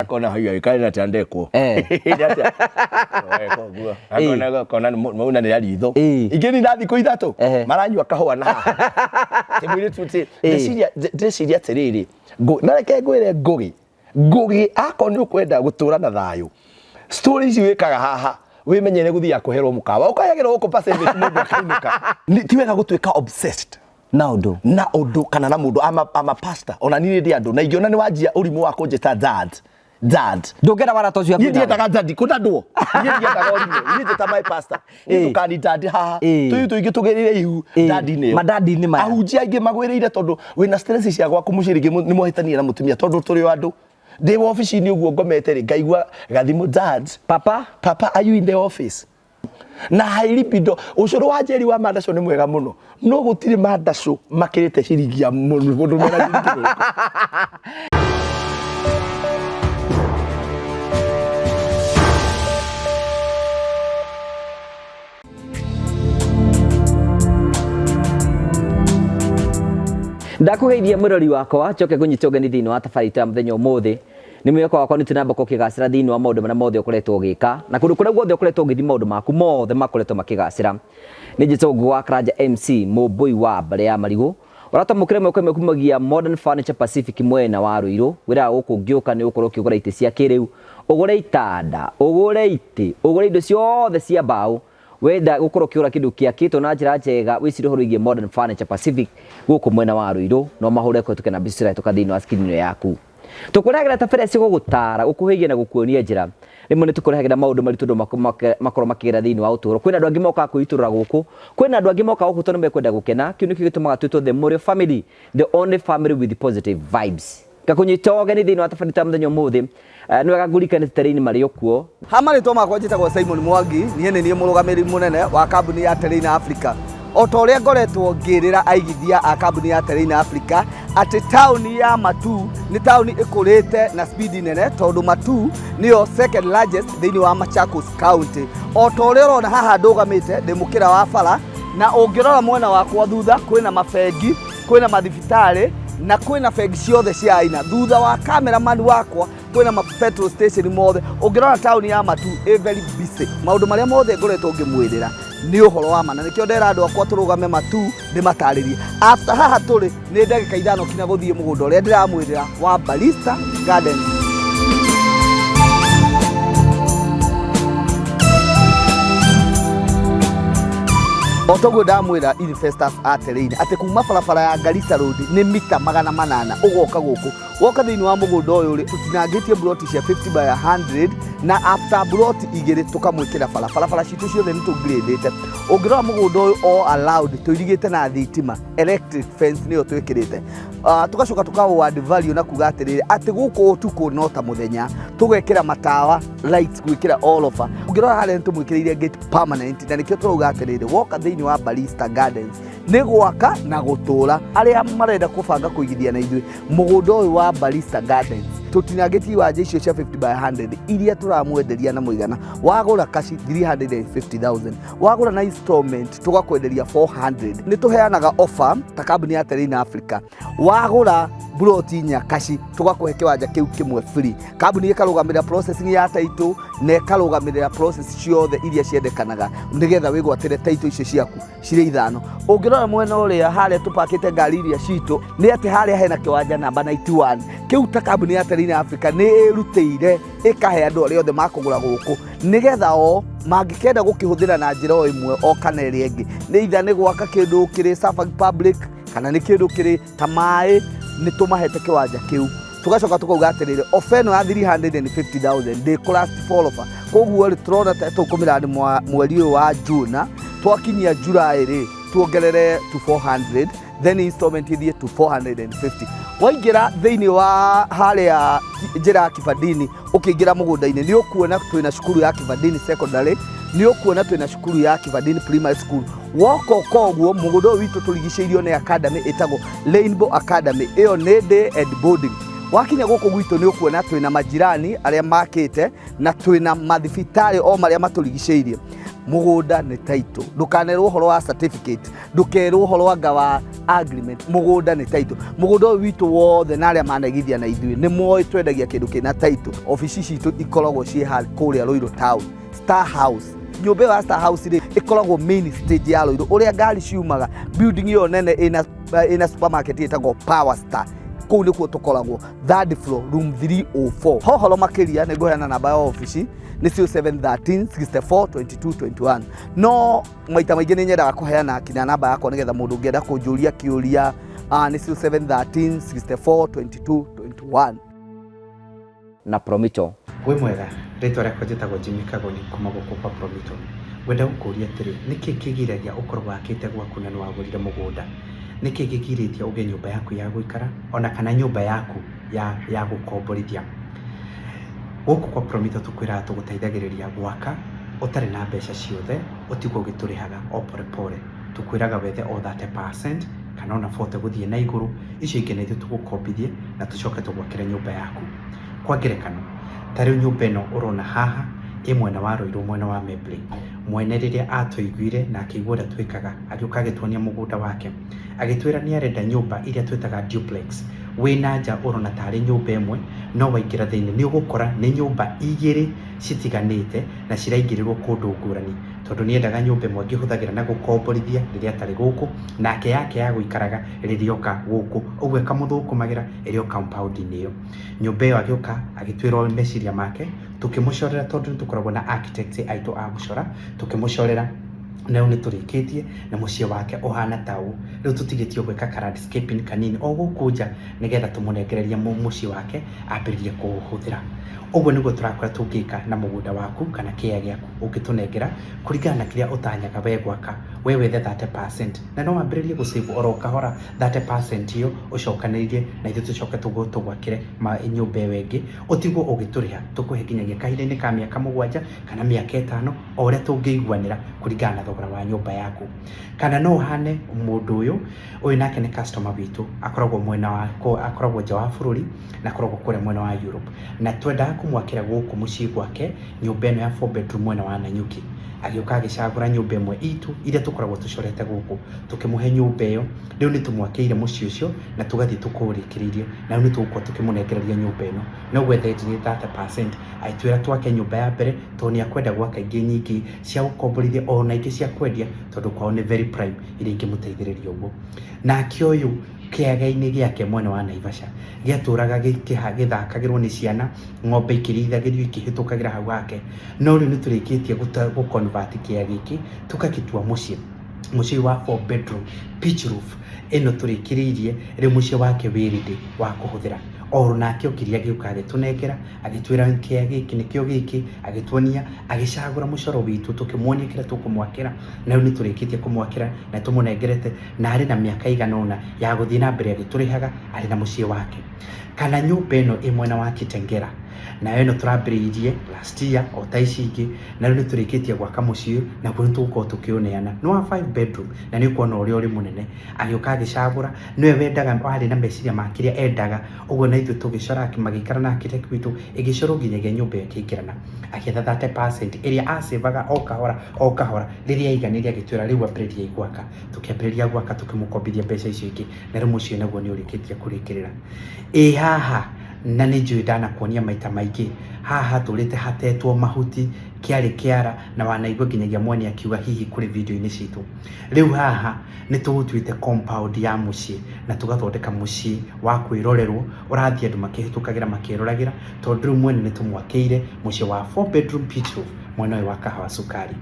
kona hiyo ikaina tandeko kona mauna ni alitho igeni ndathi ku ithatu maranyua kahua na timwire tuti ndeciria tiriri nareke ngwire ngugi ako ni ukwenda gutura na thayo stories wikaga haha wimenyere guthia kuherwo mukawa ukayagirwo guku percentage mundu akainuka ti wega gutuika obsessed na undu kana na mundu ama pastor ona ni ndi andu na ingiona ni wanjia urimu wa kunjeta dad ndongera wara tocio yaku ndi etaga dad kuna nduo ndi etaga urimu ndi njeta my pastor tukani dad haha tuyu ingi tugerire ihu dad ni madadi ni ma ahunjia ingi magwireire tondu wina stress cia gwaku mucirigi ni mohitania na mutumia tondu turi andu ndi office ni uguo ngomete ri ngaigua gathimu dad papa are you in the office na hairi bido ucuru wa jeri wa mandasho ni mwega muno no gutire mandasho makirite ciringi ya mundu mera ciringi ndakugeithia murori wakwa coke kunyitogeni thini wa tabarita muthenya umuthi ni mweko wakwa ni tunamba kokigacira thini wa maundu mana mothe ukoretwo ugika na kundu kuria guothe ukoretwo ugithi maundu maku mothe makoretwo makigacira ni Njitogu wa Karanja MC mubui wa bare ya marigu uratamukire mweko mekumagia Modern Furniture Pacific mwena wa Ruiru wira ukungiuka ni ukoro kigura ite cia kiriu ugure itanda ugure ite ugure indo ciothe cia mbao wenda gukoro kiura kindu kiakito na njira njega wicire horo igie Modern Furniture Pacific guku mwena wa Ruiru no mahure ko tukena bisira tukathini wa skini yaku tukuregira tabere cio gutara ukuhigie na gukuonia njira rimwe ni tukuregira maundu maritu ndo makoro makira thini wa uturo kwina andu angi moka kuiturura guku kwina andu angi moka guku tono mekwenda gukena kiunu kigitumaga twitwo the Morio family, the only family with positive vibes gakunyitoga ni thini wa tabarita muthenya umuthi ni wega ngurikane tereini mari okuo hamari to makwa njitagwo Simon Mwangi ni murugamiri munene wa kambuni ya Terrain Africa otoria ngoretwo ngirira aigithia a kambuni ya Terrain Africa ati town ya Matu ni town ikurite na speed nene tondu Matu niyo second largest thini wa Machakos County otoria rona haha ndugamite ndi mukira wa bara na ungirora mwena wakwa thutha kwina mafengi kwina mathibitari na kwina fegi ciothe cia aina thutha wa cameraman wakwa kwina ma petrol station mothe ungirora town ya Matu very busy maundu maria mothe ngoretwo ngimwirira ni uhoro wa mana nikio ndera andu akwa turugame Matu ndi mataririe after haha turi ni ndagika ithano kinya guthie mugunda uria ndiramwirira wa Balista Gardens otogo ndamwira investors aterine ati kuma barabara ya Garissa Road ni mita 800 ugoka guku woka thini wa mugunda uyu ri tutinangitie broti cia 50 by 100 na after broti igiri tukamwikira barabara citu ciothe ni tugradete ungirora mugunda uyu all allowed tuirigite na thitima electric fence niyo twikirite tugacoka tukawo add value na kuga atiriri ati guku utuku nota muthenya tugekira matawa lights gwikira all over ungirora hale tumwikiriire gate permanent na nikio turuga atiriri woka thini wa Balista Gardens ni gwaka na gutura aria marenda kubanga kuigithia na ithui mugunda uyu wa Balista Gardens tutinageti wanje icio cia 50 by 100 iria turamwenderia na muigana wagura kashi 350,000 wagura na installment tugakwenderia 400 ni tuheanaga offer ta kambuni ya Terrain Africa wagura broti nya kashi tugakuhe kiwanja kiu kimwe free kambuni ikarugamira processing ya title na ikarugamira process ciothe iria ciendekanaga nigetha wigwatire title icio ciaku cire ithano ungirora mwena uria haria tupakite ngari iria citu ni ati haria hena kiwanja namba 91 kiu ta kambuni ya Terrain Africa ni irutire ikahe andu aria othe makugura guku nigetha o mangikenda gukihuthira na njira o imwe o kana iri ingi ni itha ni gwaka kindu kiri Safari Public kana ni kindu kiri tamai ni tumahete kiwanja kiu tugacoka tukauga atiriri ofeno ya 350,000 de class follower koguo ri turona ta tukumira mweri wa June twakinyia July ri tuongerere to 400 then installment ithie to 450 waingira thini wa haria njira ya Kibandini ukiingira mugunda-ini ni ukuona twina cukuru ya Kibandini secondary ni ukuona twina cukuru ya Kibandini primary school woko koguo mugunda witu turigiceirio ni academy itago Rainbow Academy iyo ni day and boarding wakinya guku gwitu ni ukuona twina majirani aria makite na twina mathibitari o maria maturigiceirie mugunda ni title. Ndukanerwo uhoro wa certificate, ndukerwo uhoro wa agreement. Mugunda ni title. Mugunda witu wothe na aria managithia na ithui ni moe twendagia kindu kina title. Ofisi citu ikoragwo cie kuria Ruiru town, Star House. Nyumba ya Star House ri ikoragwo main stage ya Ruiru, uria ngari ciumaga. Building yo nene ina supermarket itagwo Power Star. Kuu nikuo tukoragwo, third floor, room 304. Hohoro makiria ni nguheana namba ya ofisi ni 0713 64 22 21. No maita maingi ni nyendaga kuheana kinya namba yakwa nigetha mundu ungienda kunjuria kiuria ni 0713 64 22 21. Na Promito we mwega ritwa rĩakwa njĩtagwo Jimmy Kagoni kuma gũkũ kwa Promito. Ngwenda gũkũria atĩrĩ, nĩkĩ kĩgiragia ũkorwo wakĩte gwaku na nĩwagũrire mũgũnda? Nĩkĩ gĩgirĩtie ũgĩe nyũmba yaku ya gũikara ona kana nyũmba yaku ya gũkomborithia? Gũkũ kwa Promito tũkwĩraga tũgũteithagĩrĩria gwaka ũtarĩ na mbeca ciothe, ũtigwo ũgĩtũrĩhaga o pore pore. Tũkwĩraga wethe o 30% kana ona 40 gũthiĩ na igũrũ, icio ingĩ na ithuĩ tũgũkombithie na tũcoke tũgwakĩre nyũmba yaku. Kwa ngerekano, tarĩ nyũmba ĩno ũrona haha ĩ mwena wa Ruiru, mwena wa Mebley. Mwene rĩrĩa atũiguire na akĩigua ũrĩa twĩkaga, agĩũka agĩtuonia mũgũnda wake, agĩtwĩra nĩ arenda nyũmba iria twĩtaga duplex. Wĩna nja ũrona tarĩ nyũmba ĩmwe, no waingĩra thĩinĩ nĩ ũgũkora nĩ nyũmba igĩrĩ citiganĩte na ciraingĩrĩrwo kũndũ ngũrani, tondũ nĩ endaga nyũmba ĩmwe angĩhũthagĩra na gũkomborithia rĩrĩa atarĩ gũkũ, nake yake ya gũikaraga rĩrĩa oka gũkũ, ũguo akamũthũkũmagĩra ĩrĩ o compound-inĩ ĩyo. Nyũmba ĩyo agĩũka agĩtwĩra meciria make, tũkĩmũcorera tondũ tũkoragwo na architect aitũ a gũcora, tũkĩmũcorera na nĩ tũrĩkĩtie na mũciĩ wake ũhana taũ. Rĩu tũtigĩtio gwĩka landscaping kanini o gũkũ nja nĩgetha tũmũnengereria mũciĩ wake ambĩrĩrie kũũhũthĩra. Ũguo nĩguo tũrakora tũngĩka na mũgũnda waku kana kĩea gĩaku ũngĩtũnengera kũringana na kĩrĩa ũtanyaga we gwaka, we wethe 30% na no wambĩrĩrie gũsave oro kahora 30% ĩyo ũcokanĩrĩrie na ithuĩ tũcoke tũgwakĩre nyũmba ĩyo ĩngĩ, ũtigwo ũgĩtũrĩha, tũkũhe nginyagia kahinda-inĩ ka mĩaka 7 kana mĩaka 5 o ũrĩa tũngĩiguanĩra kũringana na thogora wa nyũmba yaku. Kana no ũhane mũndũ ũyũ nake nĩ customer witũ, akoragwo nja wa bũrũri na akoragwo kũrĩa mwena wa Europe, na twendaga kumwakĩra gũkũ mũciĩ gwake nyũmba ĩno ya 4 bedroom mwena wa Nanyuki. Agĩũka agĩcagũra nyũmba ĩmwe itũ iria tũkoragwo tũcorete gũkũ, tũkĩmũhe nyũmba ĩyo. Rĩu nĩ tũmwakĩire mũciĩ ũcio na tũgathiĩ tũkũrĩkĩrĩirie, na rĩu nĩ tũgũkorwo tũkĩmũnengereria nyũmba ĩno. No gwethe 30% aitwĩra twake nyũmba ya mbere tondũ nĩ akwenda gwaka ingĩ nyingĩ cia gũkomborithia ona ingĩ cia kwendia, tondũ kwao nĩ very prime iria ingĩmũteithĩrĩria ũguo. Nake ũyũ kĩaga-inĩ gĩake mwena wa Naivasha gĩatũraga gĩthakagĩrwo nĩ ciana, ng'ombe ikĩrĩithagĩrio ikĩhĩtũkagĩra hau hake. No rĩu nĩ tũrĩkĩtie gũconvert kĩaga gĩkĩ tũgagĩtua mũciĩ wa 4 bedroom pitch roof. Ĩno tũrĩkĩrĩirie rĩu mũciĩ wake wĩ ready wa kũhũthĩra. O nake ũkĩria agĩũka agĩtũnengera, agĩtwĩra kĩaga gĩkĩ nĩkĩo gĩkĩ, agĩtuonia, agĩcagũra mũcoro witũ, tũkĩmuonia kĩrĩa tũkũmwakĩra. Na rĩu nĩ tũrĩkĩtie kũmwakĩra na tũmũnengerete, na arĩ na mĩaka igana ũna ya gũthiĩ na mbere agĩtũrĩhaga arĩ na mũciĩ wake. Kana nyũmba ĩno ĩ mwena wa Kitengera, nayo ĩno tũrambĩrĩirie last year o ta ici ingĩ, na rĩu nĩ tũrĩkĩtie gwaka mũciĩ ũyũ na guo nĩ tũgũkorwo tũkĩũneana. Nĩ wa 5 bedroom na nĩ ũkuona ũrĩa ũrĩ mũnene. Agĩũka agĩcagũra, nĩwe wendaga, warĩ na meciria ma kĩrĩa endaga, ũguo na ithuĩ tũgĩcora magĩikara na architect witũ, ĩgĩcorwo nginyagia nyũmba ĩyo ĩkĩingĩrana. Akietha 30% ĩrĩa acevaga o kahora rĩrĩa aiganĩria, agĩtwĩra rĩu ambĩrĩria gwaka. Tũkĩambĩrĩria gwaka, tũkĩmũkombithia mbeca icio ingĩ, na rĩu mũciĩ naguo nĩ ũrĩkĩtie kũrĩkĩrĩra. Haha na nĩ njũĩ ndanakuonia maita maingĩ, haha tũrĩte hatetwo mahuti, kĩarĩ kĩara na wanaigua nginyagia mwene akiuga hihi kũrĩ video-inĩ citũ. Rĩu haha nĩ tũgũtuĩte compound ya mũciĩ na tũgathondeka mũciĩ wa kwĩrorerwo, ũrathiĩ andũ makĩhĩtũkagĩra makĩroragĩra, tondũ rĩu mwene nĩ tũmwakĩire mũciĩ wa 4 bedroom pitch roof mwena ũyũ wa Kahawa Sukari.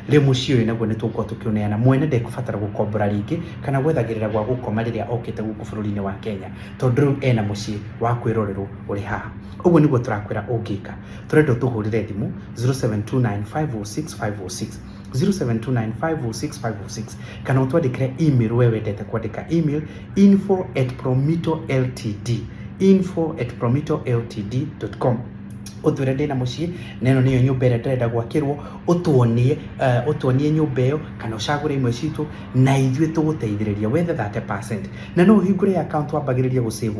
Rĩu mũciĩ ũyũ naguo nĩ tũgũkorwo tũkĩũneana. Mwene ndekũbatara gũkombora rĩngĩ kana gwethagĩrĩra gwa gũkoma rĩrĩa okĩte gũkũ bũrũri-inĩ wa Kenya, tondũ rĩu ena mũciĩ wa kwĩrorerwo ũrĩ haha. Ũguo nĩguo tũrakwĩra ũngĩka. Tũrenda tũhũrĩre thimũ 0729506506 0729506506 kana ũtwandĩkĩre email we wendete kwandĩka email info@promitoltd.com. utwire ndina mucii neno niyo nyumba ire ndenda gwakirwo utuonie nyumba iyo kana ucagure imwe citu na ithue tuguteithiriria wethe 30% na no hingure account wambagiriria gusave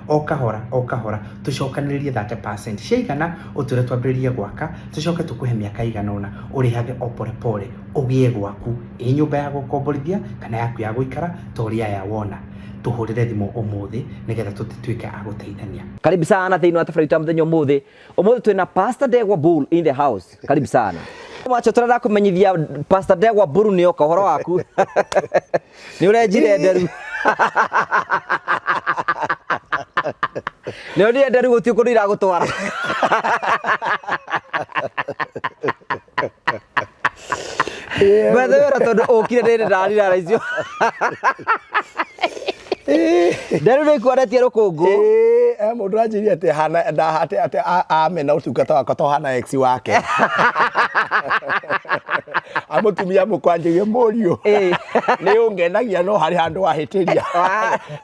o kahora tucokaniririe 30% ciigana utwire twambiririe gwaka tucoke tukuhe miaka igana ona urihage o pole ugie gwaku nyumba ya gukomborithia kana yaku ya guikara toria ya wona tuhurire thimo umuthi nigetha tutituike aguteithania. Karibu sana thiini wa tabarĩra muthenya umuthi twina Pastor Ndegwa Bull in the house. Karibu sana. Mwacho turenda kumenyithia Pastor Ndegwa Bull ni oka horo waku ni urenjire nderu ni uria nderu guti kundu iragutwara Bethera tondu ukire ndiri ndarira raicio Nderu ni kworetie rukungu mundu anjirie ati hana ndahate ati amena utungata wakwa to hana ex wake amutumia mukwanjirie murio ni ungenagia no hari handu wahitiria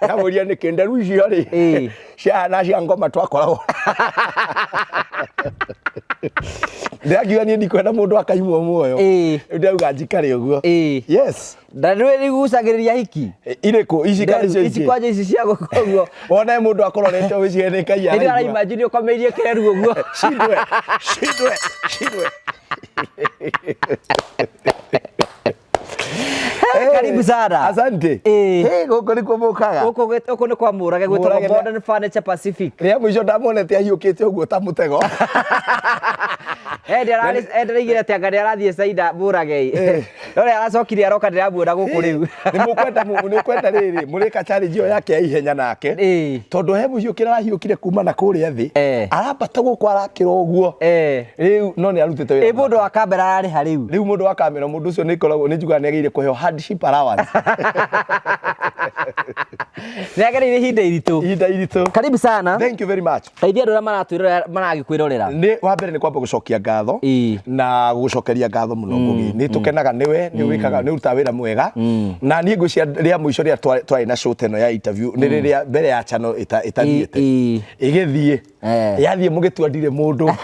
na muria ni kinderu icio ri ciana cia ngoma twakoragwo ndagiwa ni ndikwenda mundu akaimwo muoyo ndauga njikare uguo yes ndarwe rigucagiriria hiki iriko ici kwaje ici cia gukoguo wona mundu akororete wiciene kai ari ara imagine ukomeirie keru uguo shidwe karibu sana. Asante. Goko ni kwa mukaga. Goko ni kwa murage gwetwa Modern Furniture Pacific. Ria mwisho ndamonete ahiukite uguo ta mutego. Ndirigire ati anga arathie Saida murage. Nore aracokire aroka ndiramuona guku riu. Ni kwenda riri murika challenge yo yake ya ihenya nake. Tondu he mwisho ahiukire kuma na kuria thi. Arambata guku arakira uguo. Riu no ni arutite wira. Mundu wa kamera ari hariu. Riu mundu wa kamera mundu ucio ni koragwo ni njuga ni agire kuheo hardship allowance. Niagereire hinda iritu. Karibu sana. Thank you very much. Kaithia ndura maratwirora maragikwirorera. Ni wa mbere ni kwamba gucokia ngatho na gucokeria ngatho muno ngugi. Ni tukenaga niwe ni wikaga ni uruta wira mwega na ni ngucia ria mwisho ria twari na show teno ya interview ni riria mbere ya channel itathiete igithie yathie mugituandire mundu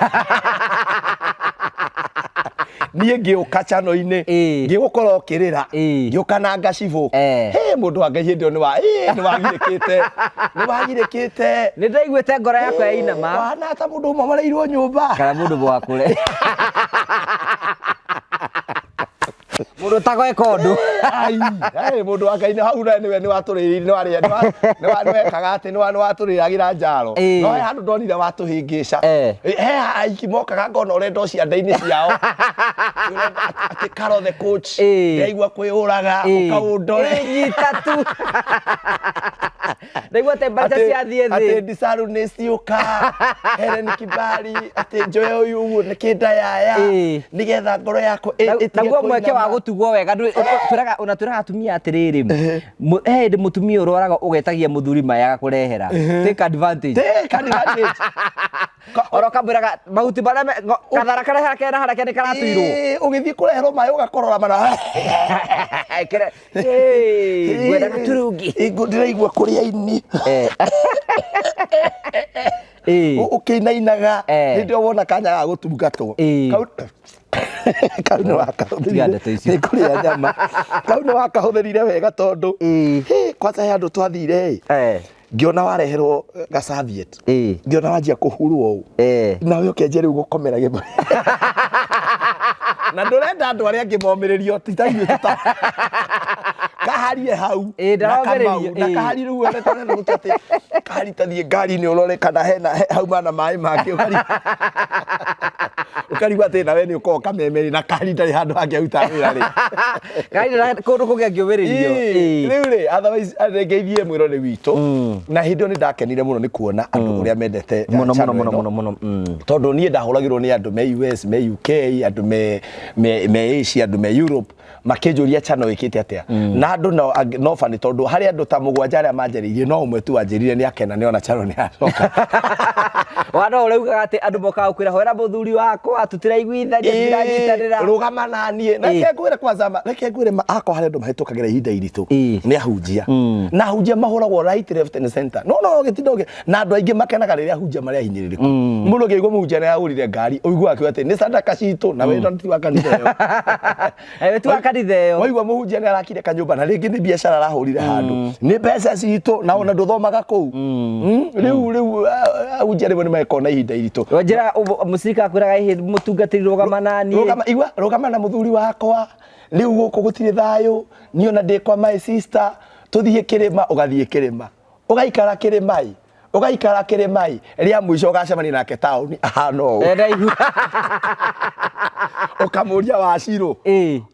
niye ngiuka chano-ini ngigukora ukirira ngiuka ngacibu mundu wa ngai hindi ni wagirikite ni ndaiguite ngoro yakwa ya inama wana ta mundu mamareirwo nyumba kana mundu gwakure mundu tagoe kondu mundu wa ngai hau niwe ni waturiri ni wari ni wekaga ati ni waturiragira njaro no handu ndonire watuhingica aiki mokaga ngona urenda cianda-ini ciao ati Karo the coach ndaigua kwiuraga ukaundore nyitatu ndaigua temperature ciathie thi ati Ndisaru ni ciuka Helen Kibali ati Joe uyu ni kindayaya nigetha ngoro yako naguo mweke wa gutugwo wega turaga atumia atiriri ndi mutumia urwaraga ugetagia muthuri mayaga kurehera take advantage oroka mbiraga mahuti bara kathara karehera kena harake ni karatuirwo ugithii kureherwo maĩ ugakorora mana gwenda gaturungi ndiraigua kuria ini ukinainaga ndio wona kanya ga gutungatwo kau ni kuria nyama kau ni wakahũthĩrire wega tondu kwanza he andu twathire ngiona wareherwo gacaviet ngiona wanjia kuhurwo uu nawe ukenjia riu gukomera githuri na ndurenda andu aria ngimomiririo titaiwe tuta kaharie hau na kahari riu wena tondũ gutati kahari tathie ngari ni urore kana hena hauma na maĩ make ukarigwa ati nawe ni uko kamemeri na kahari ndari handu angĩruta wĩra ri kahari kundu kungi angĩũmĩrĩrio riu ri otherwise ngeithie mwĩrore witũ na hindi ni ndakenire muno ni kuona andu uria mendete muno tondu nie ndahuragirwo ni andu me US me UK andu me Asia andu me Europe makinjuria channel ikite atia na andu no fani tondu hari andu ta mugwanja aria manjeririe no umwe tu anjerire ni akena ni ona channel ni acoka wana urauga ati andu moka ukwira hwera muthuri waku wakwa tutiraiguithania tutiranyitanira rugama na nie reke ngwire kwanza reke ngwire akwa hare ndo mahitukagira ihinda iritu ni ahunjia na ahunjia mahuragwo right left and center no gitindoge na andu aingi makenaga riria ahunjia maria hinyiririku mundu ngeigwa muhunjia ni ahurire ngari uigwa akiwa ati ni sadaka citu na we ndo wa kanitha yo we tu wa kanitha yo waigwa muhunjia ni arakire kanyumba na ringi ni biashara arahurire handu ni mbeca citu na ona nduthomaga kuu riu ahunjia ni maikona ihinda iritu wajira musika akwiraga mutungatiri rugama na nie rugama na muthuri wakwa riu guku gutire thayo niona ndi kwa my sister tuthie kirima ugathie kirima ugaikara kirimai ugaikara kirimai ria mwisho ugacemania nake tauni no ukamuria Wachiro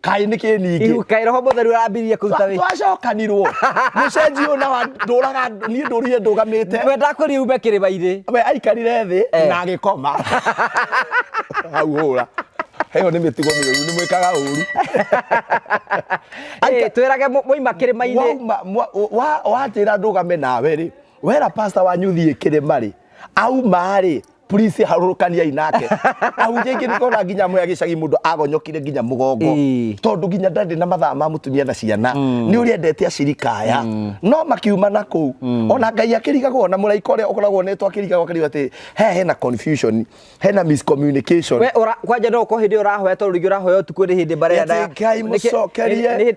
kai niki ningi kai roho mutheru arambirie kuruta wi twacokanirwo mucenji ona wa nduraga ni ndurire ndugamite we ndakuri umbe kirima-ini we aikarire thi na agikoma hau hura heyo ni mitigo miru ni mwikaga uru twirage moima kirima-ini watira ndugame nawe ri wera pastor wanyu thie kirima ri auma ri police harurukania inake ahunjia ingi nikona nginya mwe agicagi mundu agonyokire nginya mugongo tondu nginya ndandi na mathaa ma mutumia na ciana ni uri endete acirikaya no makiuma na kuu ona Ngai akirigagwo na muraika uria ukoragwo netwo akirigagwo akiriwa ati hena confusion hena miscommunication we kwanja no ko hindi urahoya tondu ringi urahoya utuku ni hindi bare nda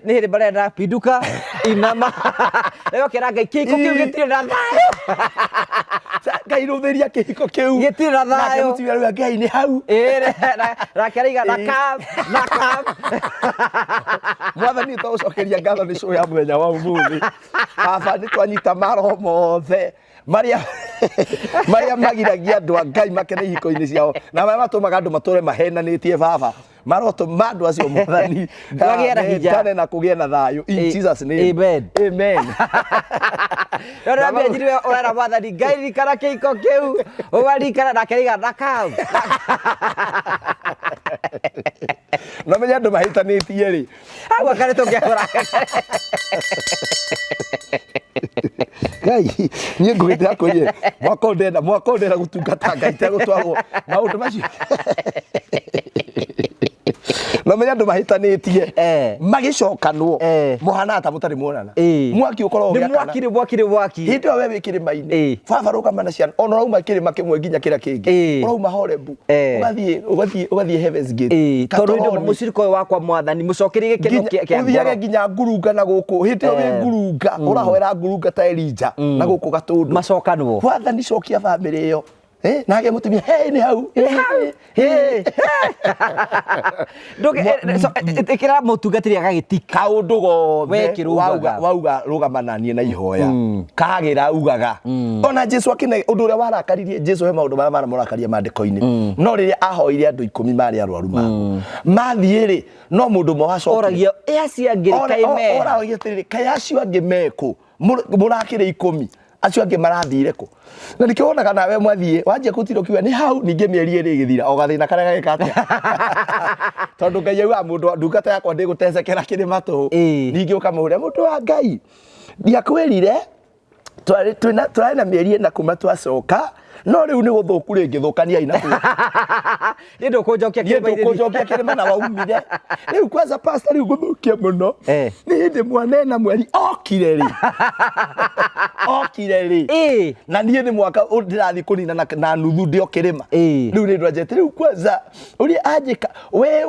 ni hindi bare nda pinduka inama leo kira Ngai kiko kiu gitire na thayo Ngai rutheria kihiko kiu gitire na thayo mutumia riu Ngai ni hau rakariga na kam mwathani twacokeria ngatho ni show ya muthenya wa umuthi baba ni twanyita maroho mothe maria magiragia andu a Ngai makene ihiko-ini ciao na maria matumaga andu mature mahenanitie baba maroto mandu acio mwathani wagiera hinya na kugia na thayo in Jesus name amen Nora mbia njiriwe urera mwathani Ngai rikara kihiko kiu ugarikara rakariga na kam no menya andu mahitanitie ri agwa kare tungehora Ngai nie ngugite akoye mwako ndenda gutungata Ngai tegutwarwo maundu macio no menya andu mahitanitie magicokanwo muhana ata mutari muonana mwaki ukorwo ugiakana mwaki hindi we wi kirima-ini baba rugama na ciana ona rauma kirima kimwe nginya kira kingi urauma Horebu ugathie Heaven's Gate tondu ndo muciriko wakwa mwathani mucokerie gikeno kia uthiage nginya ngurunga na guku hindi wi ngurunga urahoera ngurunga ta Elija na guku gatundu macokanwo mwathani cokia family iyo nage mutumia ni hau ikira mutungatiri agagitika kaundu gothe wauga rugama na nie na ihoya kagira ugaga ona Jesu akine undu uria warakaririe Jesu he maundu maria maramurakaria mandiko-ini no riria ahoire andu 10 mari arwaru mathie ri no mundu mo acokia oragia acia ngiri kaime oragia tiriri kaya acio angi meku murakire 10 acio angi marathire ku na nikionaga nawe mwathie wanjia gutiro kiwa ni hau ninge mieri iri githira o gathina karia gagikate tondu Ngai auga mundu ndungata yakwa ndigutecekera kirima tu ninge ukamuria mundu wa Ngai ndiakwirire twari na mieri na kuma twacoka no riu ni guthuku ringi thukania inaku ni ndukunjokia kirima na waumire riu kwanza pastor riu guthukia muno ni hindi mwanena mweri okire ri na nie ni mwaka ndirathi kunina na nuthu ndio kirima riu ni ndwajete riu kwanza uri ajika we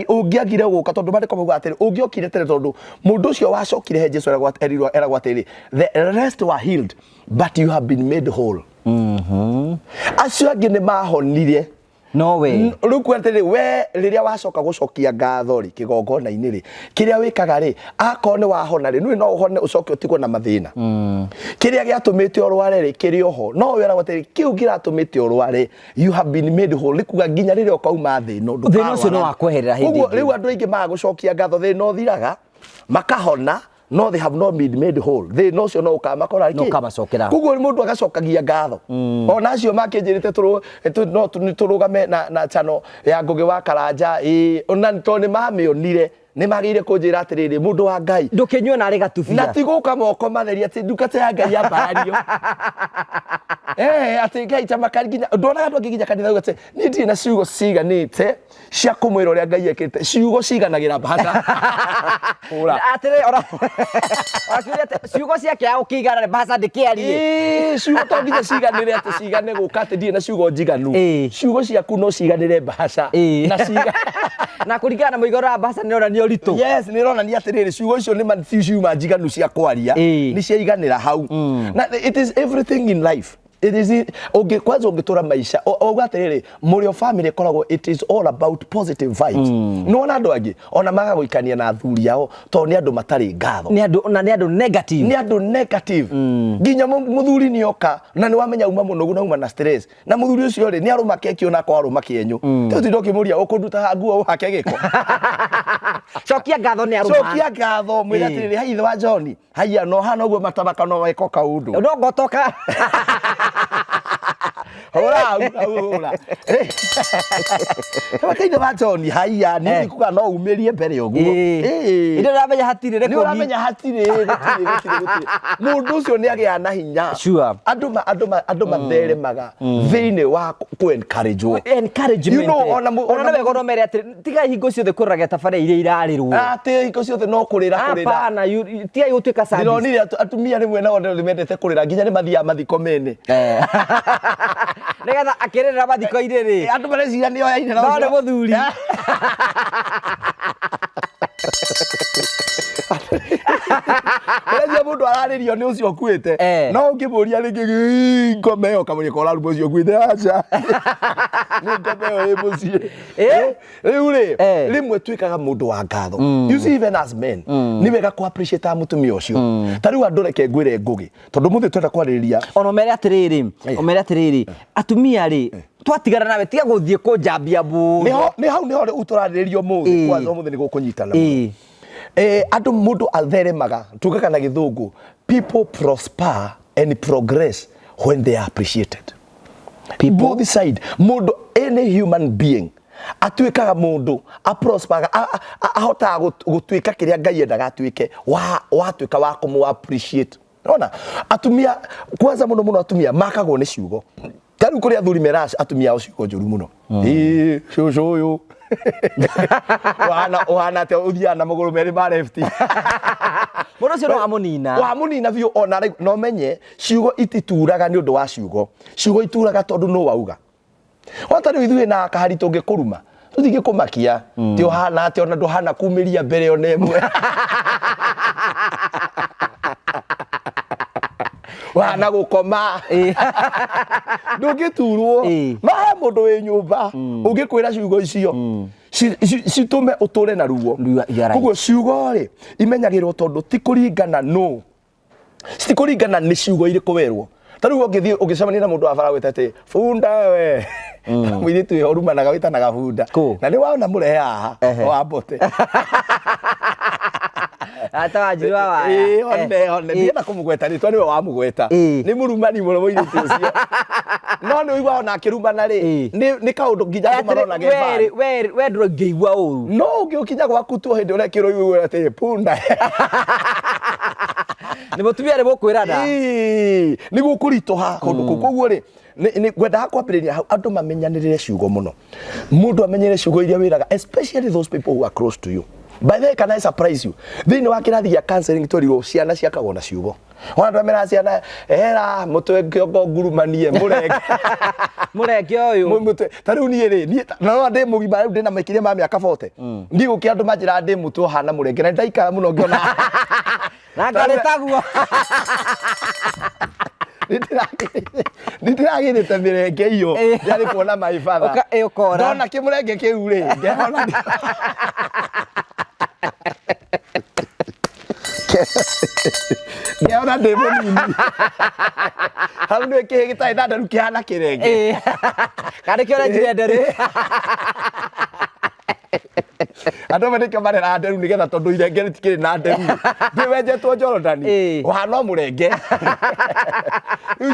ungiagire guka tondu mariko mauga atiri ungiokire tere tondu mundu ucio wacokire he Jesu eragwa atiri the rest were healed but you have been made whole acio angi ni mahonire no we riu kwatiri we riria wacoka gucokia ngatho ri kigongona-ini ri kiria wikaga ri akoo ni wahona ri nui no uhone ucoke utigwo na mathina kiria giatumite urware ri kiri oho no wera watiri kiu giratumite urware you have been made whole kuga nginya riria ukauma thino thino ucio no wakweherera hindi riu andu aingi magagucokia ngatho thino thiraga makahona no they have not been made whole they no cio no ukamakora no kamacokera kuguo mundu agacokagia ngatho ona acio makinjirite turugame na chano ya Ngugi wa Karanja ona toni mamionire ni magire kunjira atiriri mundu wa Ngai ndukinywa na ari gatubia na tiguka moko matheri ati ndukate ya Ngai ambario ati Ngai ta makanginya ndona andu anginya kanitha ugate ni ndi na ciugo ciganite cia kumwira uria Ngai ekite ciugo ciganagira bahata atire ora akiuria ciugo ciake ukigana bahasa ndikiarie ciugo to nginya ciganire ati cigane guka ati ndi na ciugo njiganu ciugo ciaku no ciganire bahasa na ciga na kuringana na muigoro wa bahasa ni ora ni urito yes ni rona ni atiriri ciugo icio ni ciuma njiganu cia kwaria ni ciaiganira hau na it is everything in life. It is kwanza ungitura maisha ugatiriri muri family koragwo it is all about positive vibes no na andu angi ona maga guikania na athuri yao to ni andu matari ngatho ni andu negative nginya muthuri ni oka na ni wamenya uma munogu na uma na stress na muthuri ucio ri ni aruma keki ona kwa aruma kienyu tu tindoki muria ukunduta hanguo uhake giko cokia ngatho ni aruma cokia ngatho mwira tiriri haithe wa John haya no hana uguo matabaka no weko kaundu no gotoka Hora. Kama kaida wa John haya ni kuga no umerie mbere uguo inde ramenya hatire reko ni ramenya hatire gutire mundu ucio ni agia na hinya andu matheremaga thiini wa ku encouragement you know ona we goromere ati tiga hingo ciothe kurage tabare iria irarirwo ati hingo ciothe no kurira hapana tiga gutuika service no ni atumia rimwe na wona limendete kurira nginya ni mathia mathiko mene negetha akirira mathiko iriri andu mareciria ni oya ine no ni muthuri Rĩrĩa mũndũ ararĩrio nĩ ũcio ũkuĩte no ũngĩmũria rĩngĩ ngome ĩyo kamunya kola rumo ũcio ũkuĩte aca nĩ ngome ĩyo ĩ mũciĩ rĩu rĩ rĩmwe twĩkaga mũndũ wa ngatho you see even as men nĩ wega ku appreciate mũtumia ũcio ta rĩu andũ reke ngwĩre ngũgĩ tondũ mũthĩ twenda kwarĩrĩria ona mere atirĩrĩ atumia rĩ twatigana nawe tiga guthie kunjambia mbu ni hau ni hore uturarĩrĩrio mũthĩ kwanza mũthĩ nĩ gũkũnyitana andu mundu atheremaga tugaga na githungu people prosper and progress when they are appreciated both side mundu any human being atwikaga mundu a prosper ahota gutwika kiria Ngai endaga atwike watwika wa kumu appreciate ona atumia kwanza muno atumia makagwo ni ciugo kariu kuri athuri merash atumia o ciugo njuru muno shosho uyu wana te uthiana maguru meri ma left muno cio no amunina biu ona no menye ciugo itituraga ni undu wa ciugo ituraga tondu no wauga wata riu ithuĩ na kahari tũngĩkũruma tũtingĩkũmakia ti ohana ati ona nduhana kumiria mbere ona ĩmwe wana gukoma ndũngĩturwo mahe mũndũ wĩ nyũmba ũngĩkwĩra ciugo icio citume ũtũre na ruo koguo ciugo rĩ imenyagĩrwo tondũ ti kũringana no citikũringana nĩ ciugo irĩkũ werwo ta rĩu ũngĩthiĩ ũngĩcemania na mũndũ wa bara gwĩta atĩ bunda we mũirĩtu wĩ orumanaga wĩtanaga bunda na nĩ wona mũrehe haha wa mbote ata wajirwa wa one ndienda kumugweta ni twani wa mugweta ni murumani muno mũirĩtu ũcio no nĩ uigwa ona akĩrumana rĩ nĩ kaũndũ nginya andũ marona gĩbari we ndũngĩigua ũru no ũngĩũkinya gwaku tu hĩndĩ ũrekĩrwo igũĩra atĩ punda nĩ mũtumia nĩ mũkwĩrana nĩ gũkũritũha kũndũ kũu koguo rĩ ni ngwendaga kwambĩrĩria hau andũ mamenyanĩrĩre ciugo mũno mũndũ amenyere ciugo iria wĩraga especially those people who are close to you. By the way, can I surprise you? Thĩinĩ wa kĩrathi gĩa counseling tũrirwo ciana ciakagwo na ciugo ona twamera ciana era mũtwe kĩongo ngurumanie mũreke ũyũ mũtwe ta rĩu niĩ rĩ no ndĩ mũgima rĩu ndĩna maikiria ma mĩaka 40 ndigũkĩa andũ manjĩra ndĩ mũtwe hana mũrenge na ndaikara mũno ngĩona na ngarĩ taguo nĩndĩragĩrĩte mĩrenge iyo yarĩ kuona my father ndona kĩmũrenge kĩu rĩ ngĩona ngĩona ndĩ mũnini hau nĩ kĩhĩ gĩtarĩ ndandaru kĩhana kĩrenge karĩ kĩo renjire nderĩ Andũ mandĩke marera nderu nĩgetha tondũ irenge rĩtikĩrĩ na nderu. Ndĩwenjetwo Jorodani. Wahana mũrenge.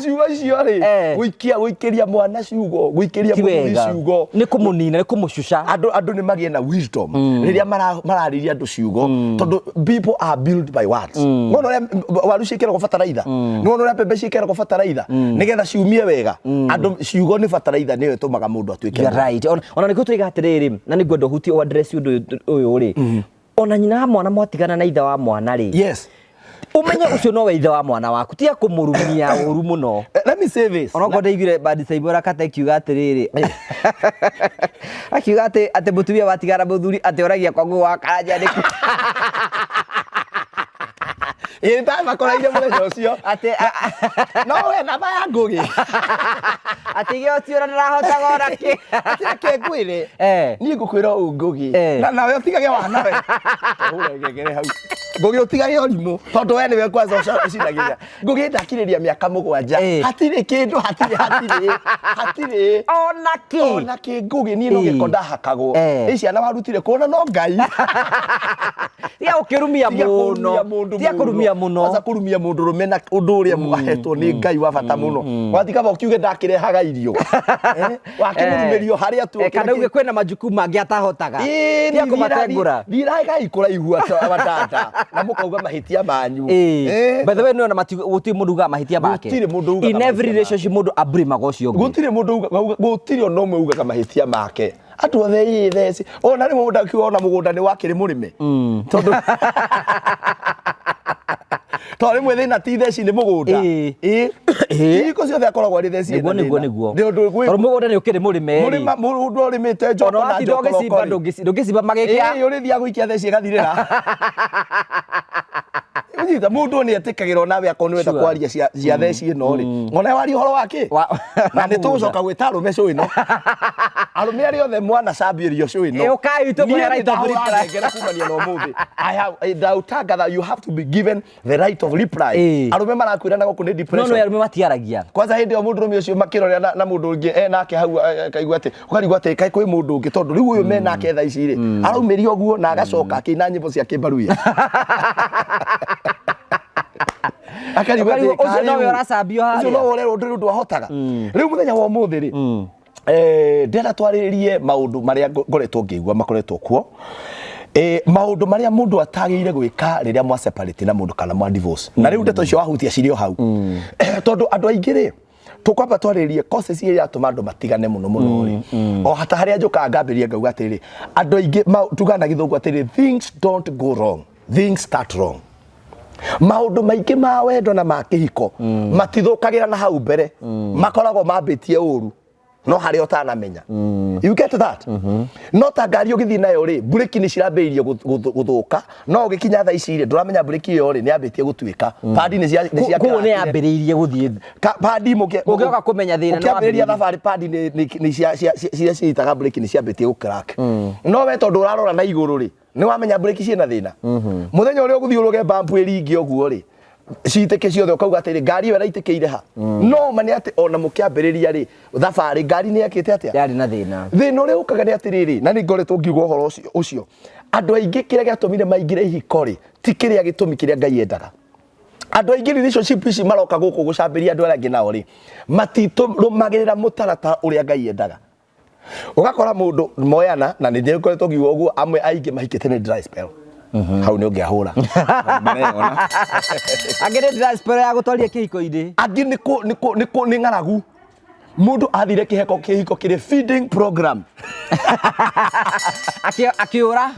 Ciugo icio rĩ gũikĩria mwana ciugo, gũikĩria mũthuri ciugo. Nĩ kũmũnina, nĩ kũmũcuca. Andũ nĩ magĩe na wisdom rĩrĩa mararĩria andũ ciugo tondũ people are built by words. Ngono ũrĩa waru ciĩkĩragwo bataraitha. Ngono ũrĩa mbembe ciĩkĩragwo bataraitha nĩgetha ciumie wega. Andũ ciugo nĩ bataraitha nĩyo ĩtũmaga mũndũ atuĩke. Right. Ona nĩguo tũiga atĩrĩrĩ na nĩguo ndũhutie o address ũndũ ũyũ rĩ. Ona nyina wa mwana mwatigana na ithe wa mwana rĩ. Yes. Umenye ucio no we ithe wa mwana waku tia kumurumia uru muno. Let me say this. Ona ko ndaigire badi saibora kata kiuga atiriri. Akiuga ate mutumia watigara muthuri ate oragia kwangu wa kanja ni. Ita makoraire muthenya ucio ate no we na baya ngugi. Ate gyo tiora ndarahota gora ki. Ake ngwire. Ni ngukwira ngugi. Na nawe utigage wana we. Ura ngegere hau. Ngugi utigage orimu. Tondu we niwe kwanza uciragiria. Ngugi ndakiriria miaka 7. Hatire kindu hatire. Ona ki ngugi ni no giko ndahakagwo. Iciana warutire kuona no Ngai. Ya ukirumia muno. Tia kurumia muno. Aza kurumia mundu rumena undu uria mwahetwo ni Ngai wa bata muno. Wathika bokiuge ndakirehaga irio. Wakimurumirio haria tu. Kana uge kwena majukumu mangi atahotaga. Tia kumatengura. Ndiraga ikura igua wadada. Na mukauga mahitia manyu. By the way no na gutiri mundu uga mahitia make. In every relationship mundu abrimaga ucio. Gutiri mundu gutiri ono mwe uga mahitia make. Atu othe theci. Ona ni mundu akiona mugunda ni wakiri murime. Tondu Tore mwe thina ti theci ni mugunda. Iko ciothe akoragwo ari theci. Niguo. Tore mugunda ni ukiri murime. Mundu urimite njono na njoko. Ndugiciba magikia. Uri thia guikia theci igathirira. Nita mundu ni etikagira nawe akonweta kwaria cia theci ino ri. Ngona wari horo wake. Na ni tucoka gwita rume cu ino. Arume ari othe mwana cambirio cu ino. Ukai tu mwe right of reply. Ngera kumania no muthi. I have doubtaga that you have to be given the right of reply. Arume marakwira na gukuni depression. No arume matiaragia. Kwanza hindi o mundu rume ucio makirorera na mundu ungi nake hau kaigua ati ukarigwa ati kai kwi mundu ungi tondu riu uyu menake tha ici ri. Araumirio guo na agacoka akina nyimbo cia kibaruya. Akarigwa ati ucio no we uracambio haria. Ucio no urero ndu ahotaga. Riu muthenya wa umuthi ri. Ndenda twaririe maundu maria ngoretwo ngĩigua makoretwo kuo. Maundu maria mundu atagĩrĩire gwĩka rĩrĩa mwa separate na mundu kana mwa divorce. Na rĩu ndeto icio wahutia cirio hau. Tondu andu aingĩ ri tukwamba twaririe causes iria atuma andu matigane muno ri. O hata haria njuka ngambĩria ngauga atĩrĩ andu aingĩ tugana gĩthũngũ atĩrĩ things don't go wrong, things start wrong. Maundu maingĩ ma wendo na ma kĩhiko matithũkagĩra na hau mbere, makoragwo mambĩtie ũru no harĩa ũtanamenya. You get that? No ta ngari ũgĩthiĩ nayo rĩ breki nĩ cirambĩrĩirie gũthũka no ũgĩkinya thaa ici rĩ ndũramenya breki ĩyo rĩ nĩ yambĩtie gũtuĩka padi nĩ cia kuo nĩ yambĩrĩirie gũthiĩ padi ũgĩoka kũmenya thĩna no yambĩrĩria thabarĩ padi nĩ ciitaga breki nĩ ciambĩtie gũcrack. No we tondũ ũrarora na igũrũ rĩ nĩ wamenya breki ciĩna thĩna. Mũthenya ũrĩa ũgũthiĩ ũrũge bump ĩringi ũguo rĩ citĩke ciothe ukauga atĩrĩ ngari ĩyo ĩraitĩkĩire ha. No mane atĩ ona mũkĩambĩrĩria rĩ thabarĩ ngari nĩ yakĩte atĩa yarĩ na thĩna. Thĩna ũrĩa ũkaga nĩ atĩrĩrĩ na nĩ ngoretwo ngiuga ũhoro ũcio andũ aingĩ kĩrĩa gĩatũmire maingĩre ihiko rĩ ti kĩrĩa gĩtũmi kĩrĩa Ngai endaga. Andũ aingĩ relationship ici maroka gũkũ gũcambĩria andũ arĩa angĩ nao rĩ matitũrũmagĩrĩra mũtaratara ũrĩa Ngai endaga. Ugakora mundu moyana na nĩ ngoretwo ngiuga ũguo amwe aingĩ mahikĩte nĩ dry spell. Hau nĩ ũngĩahũra. Angĩ dry spell ya gũtwaria kĩhiko-inĩ. Angĩ nĩ ng'aragu. Mundu athire kĩhiko kĩrĩ feeding program. Akĩũra.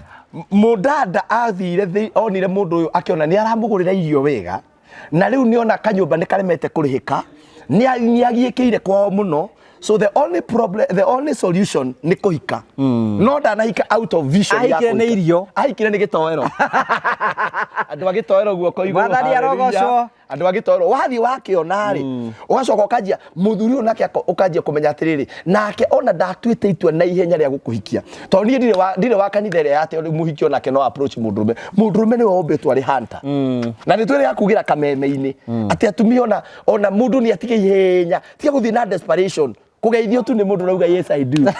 Mudada athire onire mundu ũyũ akiona nĩ aramũgũrĩra irio wega na rĩu nĩ ona kanyũmba nĩ karemete kũrĩhĩka nĩ agiĩkĩire kwao mũno. So the only solution ni kuhika. No ndanahika out of vision ya kuhika. Ahikire ni irio. Ahikire ni gitoero. Andu agitoero guoko iguru. Wathari arogocwo. Andu agitoero wathi wakiona ri. Ugacoka ukajia muthuri unake ukajia kumenya atiriri. Nake ona ndatuite itua na ihenya ria gukuhikia. To ni ndire wa kanitha ria ate muhiki onake no approach mundurume. Mundurume ni wombetwo ari hunter. Na ni twire yakugira kameme-ini. Ati atumia ona mundu ni atige ihenya. Tiga guthi na desperation. Kugeithio tu ni mundu rauga yes I do.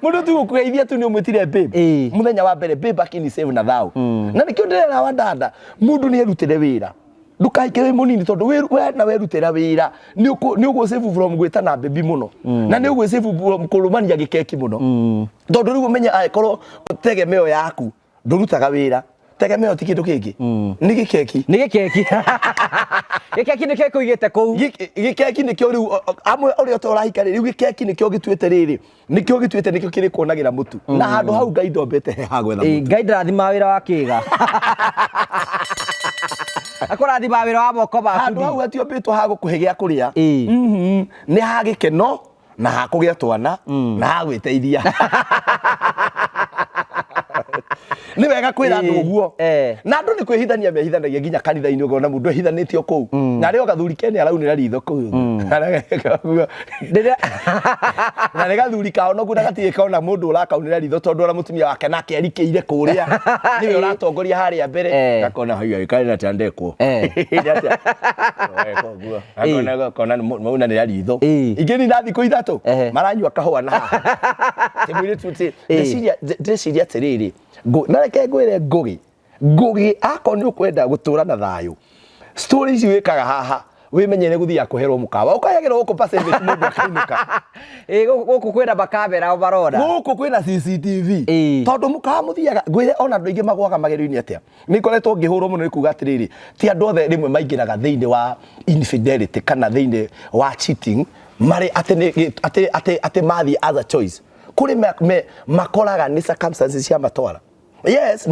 mundu tu gukugeithia tu ni umwitire babe muthenya wa mbere babe akini save na thau na nikio ndirera wa dada mundu ni erutire wira ndukaike wi munini tondu we na werutira wira ni ugo save from gwitana baby muno na ni ugo save from kurumania gikeki muno tondu riu umenya aikorwo tegemeo yaku ndurutaga wira tegemeo ti kindu kingi ni gikeki gikeki ni keko igete kou gikeki ni kio riu amwe uria torahika riu gikeki ni kio gituite riri ni kio gituite ni kio kiri kuonagira mutu na handu hau ngai ndombete ha gwetha mutu ngai ndathima wira wa kiga akurathima wira wa moko baku handu hau atiombetwo ha gukuhe gia kuria ni ha gikeno na ha kugia twana na ha gwiteithia ni wega kwira andu uguo na andu ni kwihithania mehithanagia nginya kanitha-ini ugona mundu ehithanitio kou na rio gathuri kene araunira ritho kou na ni gathuri kao no kuna gatige kaona mundu urakaunira ritho tondu ora mutumia wake nake arikiire kuria niwe uratongoria haria mbere gakona haia kana tandekwo kona mauna ni ritho ingeni na thiko ithatu maranyua kahua na timwire tuti ndeciria atiriri na reke ngwire ngugi ako ni ukwenda gutura na thayo stories wikaga haha wimenyere guthia kuherwo mukawa ukayagirwo guku passage mundu akainuka guku kwina makamera baroda guku kwina CCTV tondu mukawa muthiaga ngwire ona andu ingi magwaga magerio-ini atia ni koretwo ngihurwo muno nikuga atiriri ti andu othe rimwe maingiraga thiini wa infidelity kana thiini wa cheating mari ate mathi as a choice kuri makoraga ni circumstances cia matwara yes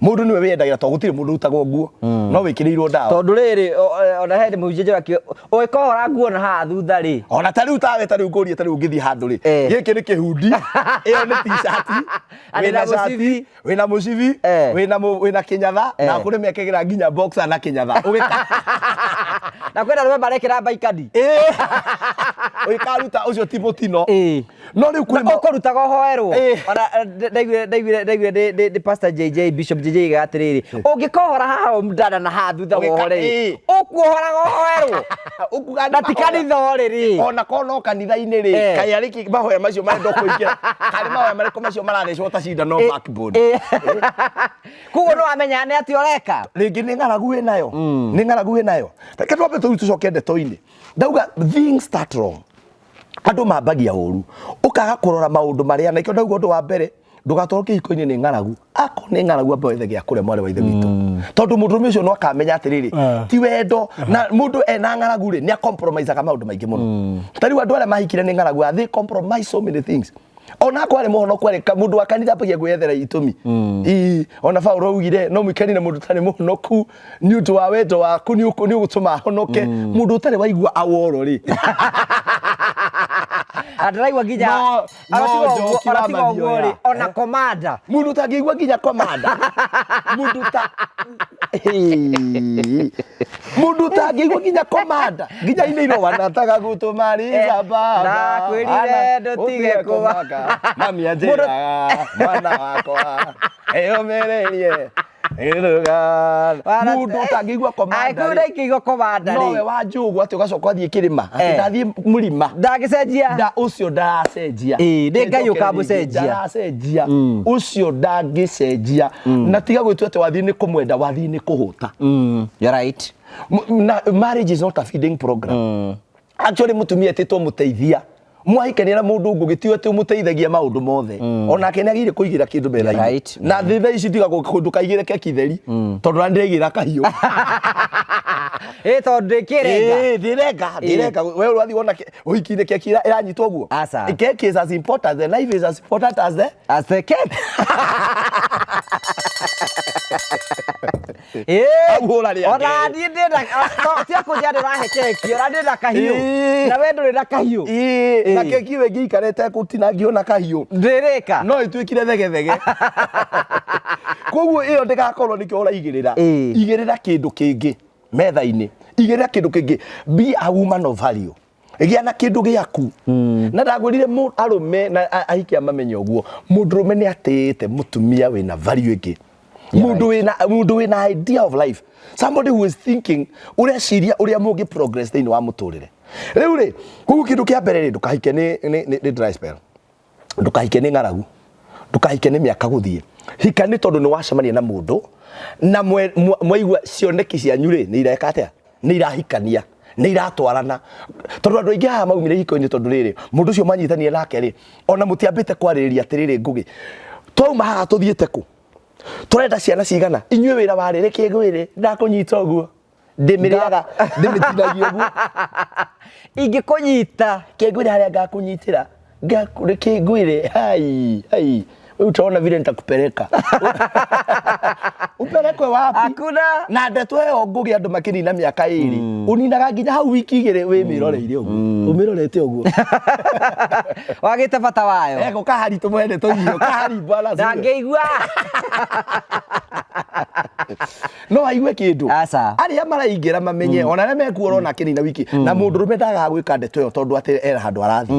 mundu niwe wendagira to gutire mundu utagwo nguo no wikirirwo dawa tondu riri ona hende mujije wake oikohora nguo na ha thutha ri ona tari utawe tari nguria tari ungithi handu ri giki ni kihundi iyo ni t-shirt wina shati wina mushivi wina kinyatha na kuri mekegira nginya boxer na kinyatha na kwenda rwe barekera baikadi uikaruta ucio timotino no riu kuri ukurutaga hoerwo ona ndaigire Pastor JJ Bishop JJ gatiriri ungikohora haha mdada na ha thutha wohore ukuhora goherwo ukuganda tikanitho riri ona kono kanitha-ini ri kai ariki mahoya macio marendo kuingira kari mahoya mariko macio marathecwo ta cinda no backbone kugo no amenya ni ati oreka ringi ni ngaragu we nayo reke twambe tucoke ndeto-ini ndauga things start wrong andu mambagia uru ukaga kurora maundu maria na kio ndauga undu wa mbere ndugatoro kihiko-ini ni ngaragu ako ni ngaragu ambaye thege akure mwale wa ithe witu tondu mundu ucio no akamenya atiriri ti wendo na mundu ena ngaragu ri ni a compromise ka maundu maingi muno tari andu aria mahikire ni ngaragu they compromise so many things ona kware muhono kware mundu wa kanitha pagia gwethera itumi ona Paulo ugire no mwikani na mundu tani muhonoku ni utu wa wendo waku ni ugutuma honoke mundu tari waigua aworo ri ataraigwa nginya ona komanda mundu tangigwa nginya komanda mundu tangigwa nginya komanda nginya ine wanataga gutumariza baba na kwirire ndutige kuba mami ajira mwana wakwa eyomererie mundu tangigwa komanda aikura ikigwa komanda nowe wa njugu ati ugacoka athie kirima ati ndathie murima ndagicenjia nda ucio ndacenjia ndi ngai ukamucenjia ndacenjia ucio ndangicenjia na tiga gwitu ati wathie ni kumwenda wathie ni kuhuta you're right marriage is not a feeding program actually mutumia etitwo muteithia mwahikanira mundu ngugitio ati umuteithagia maundu mothe ona kene agire kuigira kindu mbere na thitha ici tiga kundu kaigire keki theri tondu ndiraigira kahiu tondu ndirenga we urathi wona uhikire keki iranyitwo guo keki is as important the life is as important as the cake ona ndi ndenda tia kujana rahe keki ona ndenda kahiu na we ndurira kahiu na keki we giikarete kutinagio na kahiu ndirika no itwikire thege koguo iyo ndigakorwo nikio uraigirira igirira kindu kingi metha-ini igirira kindu kingi be a woman of value igia na kindu giaku na ndagurire arume na ahikia mamenye uguo mundurume ni atete mutumia wina value ingi mundu wina idea of life somebody who is thinking uria ciria uria mungi progress thiini wa muturire riu ri kugu kindu kia mbere ri ndukahike ni dry spell ndukahike ni ngaragu ndukahike ni miaka guthie hika ni tondu ni wacemania na mundu na mwaigua cioneki cianyu ri ni ireka atia ni irahikania ni iratwarana tondu andu aingi haha maumire hiko-ini tondu riri mundu ucio manyitanie nake ri ona mutiambite kwaririria atiriri ngugi twauma haha tuthiite ku turenda ciana cigana inyue wira warire kingwiri ndakunyita uguo ndimiriaga ndimitinagia uguo ingikunyita kingwiri haria ngakunyitira ngakuri kingwiri hai utaona vile nitakupeleka upelekwe wapi hakuna na ndeto ĩyo ngugi andu makinina miaka iri uninaga nginya hau wiki igiri wi miroreire uguo umirorete uguo wagite bata wayo ego kahari tumwende tuthio kahari bala ndangeigua no aigue kindu asa aria maraingira mamenye ona ne mekuora ona kinina wiki na mundu rume ndaga gwika ndeto ĩyo tondu ati era handu arathi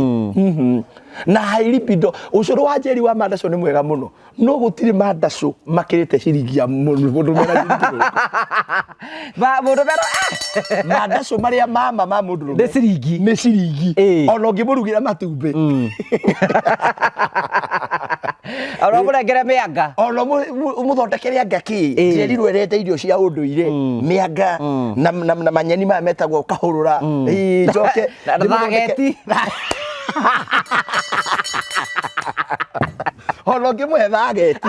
na hairipido ucuru wa Njeri wa Mandaco ni mwega muno no gutire Mandaco makirite ciringi ya mundu mera ba mundu mera Mandaco maria mama ma mundu rume ni ciringi ona ngimurugira matumbi ona murengere mianga ona muthondekere anga ki Njeri rwerete irio cia unduire mianga na manyeni ma metagwo kahurura njoke na bageti ono ngimwetha ageti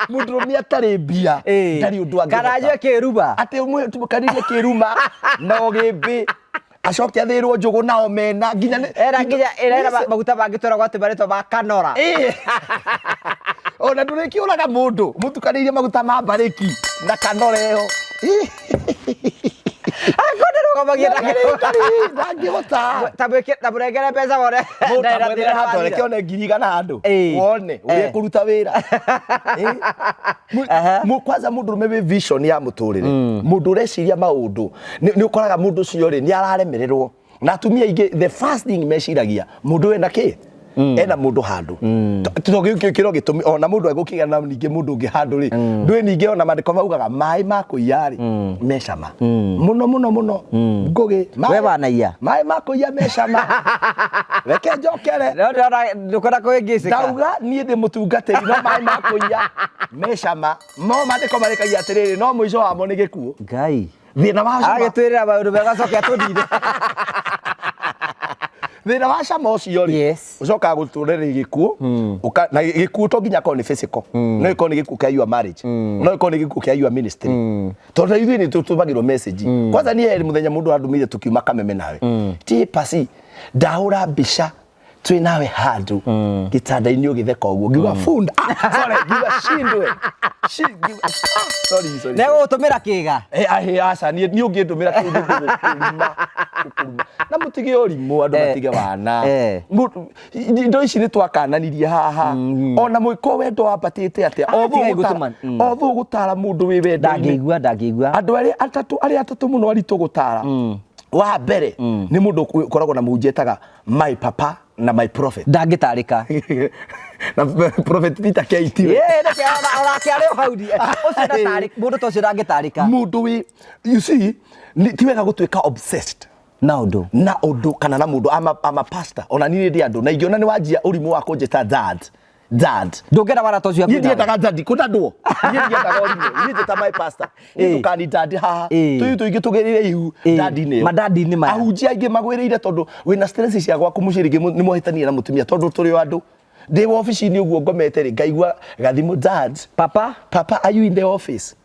mundurumia atari mbia ndari undu angi karajwe kiruba ati umwe tumukanirie kiruma no gimbi acoke athirwo njugu na omena nginya era maguta mangitwara gwati baretwa bakanora ona ndurikiuraga mundu mutukanirie maguta ma mbariki na kanora eyo akonero kamagia ndangihota tabwekere pesa wone ndaira hatore kione ngirigana handu wone urie kuruta wira kwanza mundu rume vision ya muturire mundu ureciria maundu ni ukoraga mundu ucio ri ni araremererwo na atumia ingi the first thing meciragia mundu wena ki ena mundu handu kiro gitumi ona mundu egukigana ninge mundu ungi handu ri ndwe ninge ona mandiko maugaga mai makuiya ri mecama muno ngugi we banaia mai makuiya mecama reke njokere ndukora kuingicika ndauga nie ndi mutungatiri no mai makuiya mecama no mandiko marekagia atiriri no muico wamo ni gikuo ngai thina wa agitwirira maundu mega coke atundire thina wa cama ucio ri ucokaga guturire gikuo na gikuo to nginya ko ni physical no iko ni gikuo kia your marriage no iko ni gikuo kia your ministry tondu ithui ni tutubagirwo message kwanza ni eri muthenya mundu andumire tukiuma kameme nawe ti pasi ndaura mbica twi nawe handu gitanda-ini ugitheka uguo ngiuga funda sorry ngiuga shindwe sorry nego utumira kiga aca ni ungindumira kindu gukuruma na mutige urimu andu matige wana indo ici ni twakananirie haha ona mwiko wendo wambatite atia othu gutara mundu wi wendo ndangigua andu ari atatu muno aritu gutara wa mbere ni mundu koragwo na munjetaga my papa na my prophet ndangitarika na prophet Peter Keiti nake ona kiari haudi ucio ndatari mundu to ucio ndangitarika mundu wi you see ti wega gutwika obsessed na undu kana na mundu ama pastor ona ni ndi andu na ingiona ni wanjia urimu wa kunjeta dad ndungera wara tocio hapo ndiye dad kuna nduo ndiye ndagaga urimu ndiye ta my pastor ndukani dad haha tu ingitugerire ihu dad ni madadi ni maya ahunjia ingi magwirire tondu wina stress cia gwaku mucirigi ni mohitania na mutumia tondu turi andu ndi office ni uguo ngomete ri ngaigua gathimu dad papa are you in the office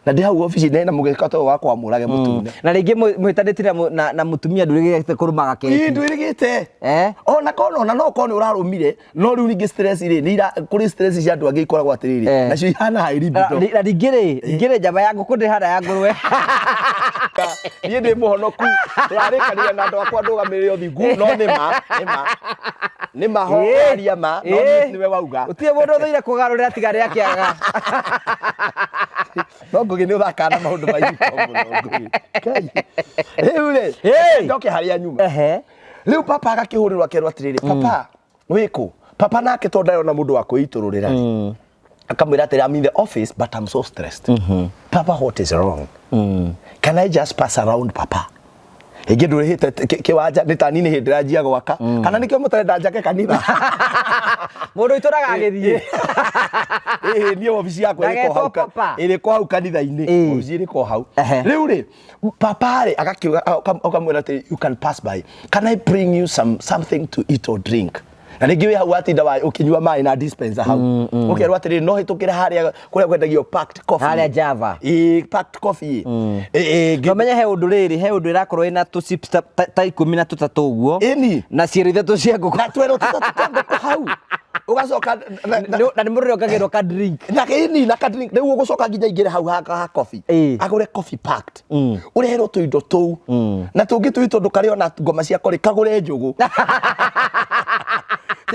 na ndi hau office nena mugikato wa kwa murage mutune na ringi muhitanitire na mutumia ndurigite kurumaga keke ndurigite ona kono ona no kono urarumire no riu ringi stress ri ni kuri stress cia andu angi ikoragwo atiriri na cio ihana hairibido na ringire njamba yangu kundi hana ya ngurwe nie ndi muhonoku turarikanire na andu akwa ndugamire othingu no ni mahoria ma no niwe wauga utie mundu thuire kugarurira tigari akiaga no ngugi ni uthakana maundu maingi muno kai ule ndoke haria nyuma riu papa agakihurirwa kerwa atiriri papa wiku papa nake tondayo na mundu wa kuitururira akamwira atiri I'm in the office but I'm so stressed papa what is wrong can I just pass around papa Ingi ndurihite kiwanja ni tani ni hindira njia gwaka kana nikio mutarenda njake kanitha mundu ituraga agithie ni ofisi yako iriko hau kanitha-ini ofisi iriko hau riu ri papa ri agakiuga akamwira ati you can pass by, can I bring you something to eat or drink? Na ningi wi hau atinda wa ukinyua mai na dispenser hau ukerwa atiri no hitukire haria kuria kwendagio packed coffee haria Java packed coffee no menye he undu riri he undu irakorwo ina tu chips ta 13 uguo na ciero ithatu cia nguku na twero tutatu hau ugacoka na ni murire okagirwo ka drink na kini na ka drink riu ugucoka nginya ingire hau ha coffee agure coffee packed urehero tuindo tuu na tungi tuito ndukariona ngoma cia kori kagure njugu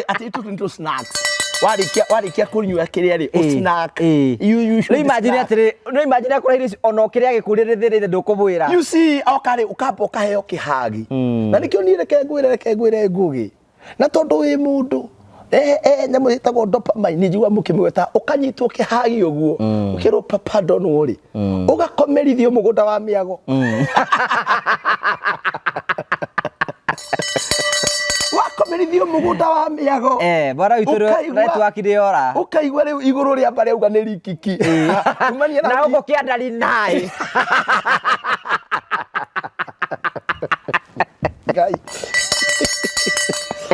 ati tu snacks warikia kunyua kiria ri o snack you should imagine atiri no imagine akora iri ono kiria gikurire ndukubwira you see okare ukamba ukaheo kihagi na nikio ni reke ngwire ngugi na tondu wi mundu nyamu itagwo dopamine njigua mukimweta ukanyitwo kihagi uguo ukirwo papa don't worry ugakomerithio mugunda wa miago wakomerithio mugunda wa miago bara ituru netwakire ora ukaigwa riu iguru ria bare uga ni rikiki umania na ugo kiandari nai gai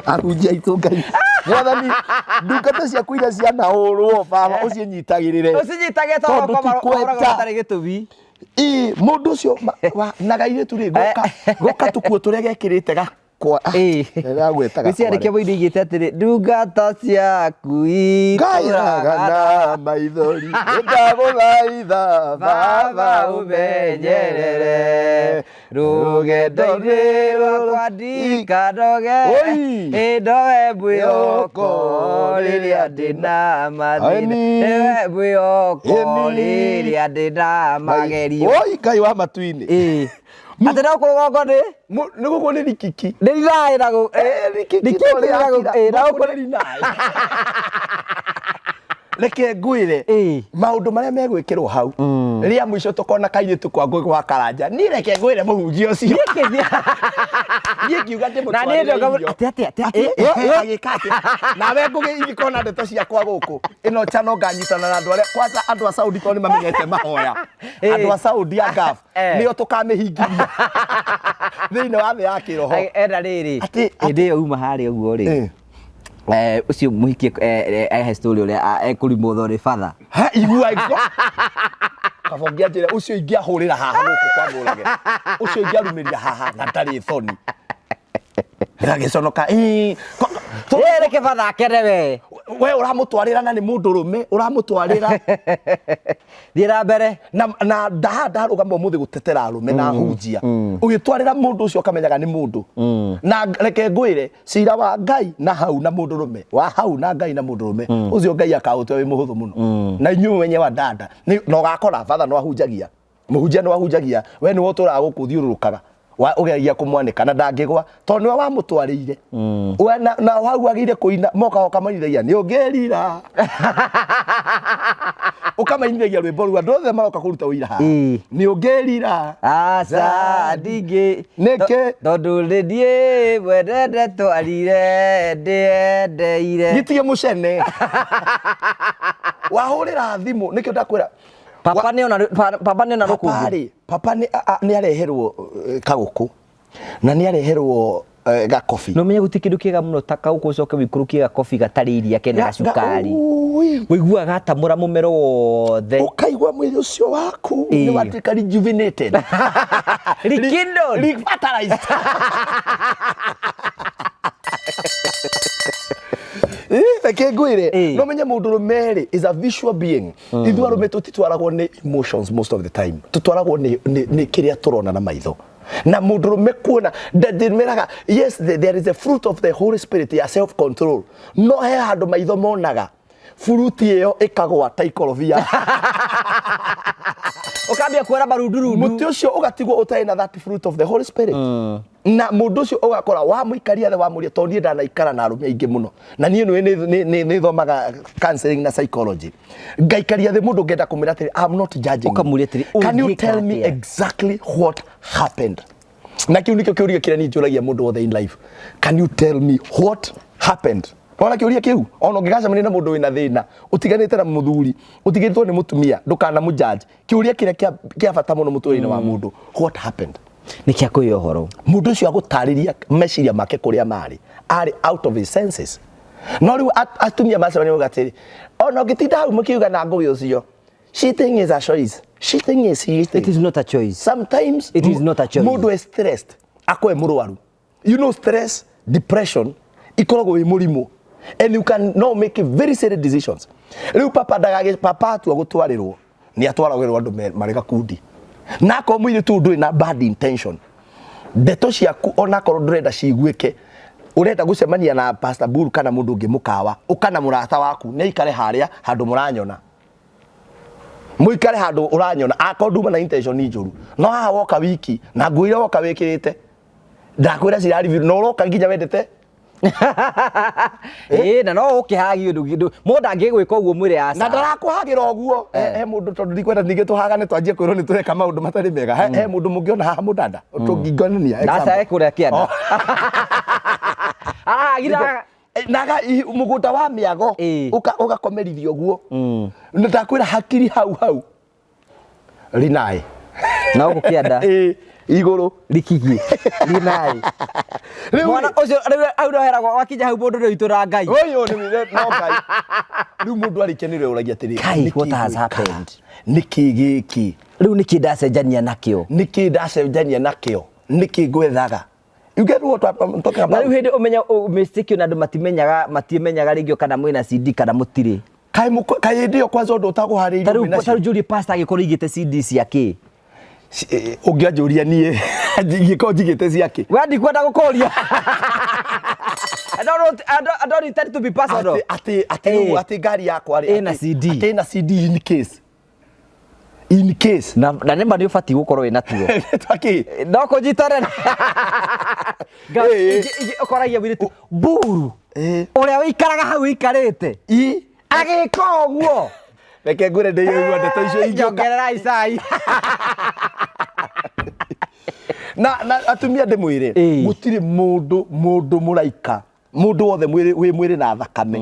arunjia itu ngai mwathani ndungata cia kuira cia naurwo baba ucinyitagirire tondu gutari gitubi mundu ucio nagaire turi goka tukuo turia gekirite gakwa gwetaga giciareke boindo igite atiri ndungata ciaku ikairaga maithori ndaguthaitha baba umenyerere rugendo-ini rwakwa ndikandoge indowe mwihoko riria ndina mathina ewe mwihoko riria ndina magerio ngai wa matu-ini ati no kugongo ni gugu ni rikiki ni rai na go rikiki na go na ko ni nai reke ngwire maundu maria megwikirwo hau ria mwico tukona kairitu kwa ngwe gwa karanja ni reke ngwire muhunjia ucio nie kiuga ndi mutwari ati agikati nawe ngugi ingikona ndeto ciakwa guku ino chano nganyitana na andu aria kwanza andu a Saudi to ni mamenyete mahoya andu a Saudi agaf nio tukamihingiria thiini wa thi ya kiroho enda riri indi yo uma haria uguo ri ucio muhikie he story uria ekurimwo thori father ha igua iko kabongia njira ucio ingiahurira haha guku kwa ngurage ucio ingiarumiria haha na ndari thoni ngagiconoka reke father akere we uramutwarira na ni mundurume uramutwarira thira mbere na ndarugama muthi gutetera arume na hunjia ugitwarira mundu ucio kamenyaga ni mundu na reke ngwire cira wa Ngai na hau na mundurume wa hau na Ngai na mundurume ucio Ngai akautwe wi muhuthu muno na inyu wenye wa dada no gakora father no ahunjagia muhunjia no ahunjagia we ni wotura gukuthiururukaga wa ugeria kumwanika na ndangigwa to niwe wa mutwarire we na hau agire kuina moka okamanithagia ni ungerira ukamainithagia rwimbo rwa ndothe maroka kuruta uira ha ni ungerira aca ndingi neke tondu ndie wendete twarire ndiendeire gitige mucene wahurira thimu nikio ndakwira papa ni ona rukungu papa ni areherwo kaguku na ni areherwo gakofi no menye gutikindu kiega muno ta kauko coke wikurukie gakofi gatari iria kena cukari wiguaga atamura mumero wothe ukaigwa mwili ucio waku ni watuika rejuvenated rekindled revitalized reke ngwire no menye mundurume is a visual being ithuarume tutitwaragwo ni emotions most of the time tutwaragwo ni kiria turona na maitho na mundurume kuona ndadimeraga yes there is a fruit of the Holy Spirit ya self control no he handu maitho monaga fruit iyo ikagwa ta ikorobia ukambia kuora barundurundu muti ucio ugatigwo utai na that fruit of the Holy Spirit na mundu ucio ugakora wa muikaria the wa muria to nie ndana ikara na arumia ingi muno na nie ni thomaga counseling na psychology ngaikaria the mundu ngenda kumira atiri I'm not judging ukamuria atiri can you tell me exactly what happened na kiu nikio kiuria kiria ni njuragia mundu wothe in life, can you tell me what happened? Ona kiuria kiu ona ngigacamania na mundu wina thina utiganite na muthuri utigiritwo ni mutumia ndukana mujaji kiuria kiria kia bata muno muturire wa mundu, what happened? Ni kia kuyo horo mundu ucio agutariria meciria make kuria mari ari out of his senses. No riu atumia macemania ugatiri ona ngitinda hau mukiuga na ngugi ucio, cheating is a choice. Cheating is cheating. It is not a choice. Sometimes it is not a choice. Mundu is stressed akwe murwaru, you know, stress, depression ikoragwo wi murimu, and you can now make very serious decisions. Riu papa tu agutwarirwo ni atwaragirwo andu marega kundi na ko mwiri tu ndui na bad intention, ndeto ciaku ona korwo ndurenda ciguike, urenda gucemania na Pastor Buru kana mundu ungi mukawa ukana murata waku ne ikare haria handu muranyona, muikare handu uranyona akonduma na intention ni njuru, no haha woka wiki na nguire woka wikirite ndakwira cirari viru no roka nginya wendete na no ukihagi undu mundu angigwika uguo mwire asa na ndarakuhagira uguo he mundu tondu ndikwenda ninge tuhagane twanjie kwirwo ni tureka maundu matari mega he mundu mungiona haha mudanda tungingania nasa ekuria kianda gira naga muguta wa miago ugakomerithio guo ndakwira hakiri hau rinai na ugukianda iguru rikigi rinai mwana ucio au ndoheragwo wakinya hau mundu ndoitura ngai uyu ni no ngai riu mundu arikenire uragia atiri what has happened niki giki riu niki ndacenjania nakio niki gwethaga. You get what I'm talking about? Na riu umenya mistake na andu matimenyaga ringio kana mwina CD kana mutiri kai ndio kwanza ndo utaguhariria taru juri pastor agikoro igite CD ciake ungianjuria nie ngiko njigite ciake wadi kwenda gukoria I don't intend to be personal ati ngari yakwa ri ina CD ati ina CD in case na nemba ni ufati gukorwo ina tuo twaki no kujitare ukoragia wiritu Buru uria wikaraga hau ikarite agika uguo reke ngure ndiyigua ndeto icio injongerera icai na atumia ndimwire gutiri mundu muraika mundu wothe mwiri na thakame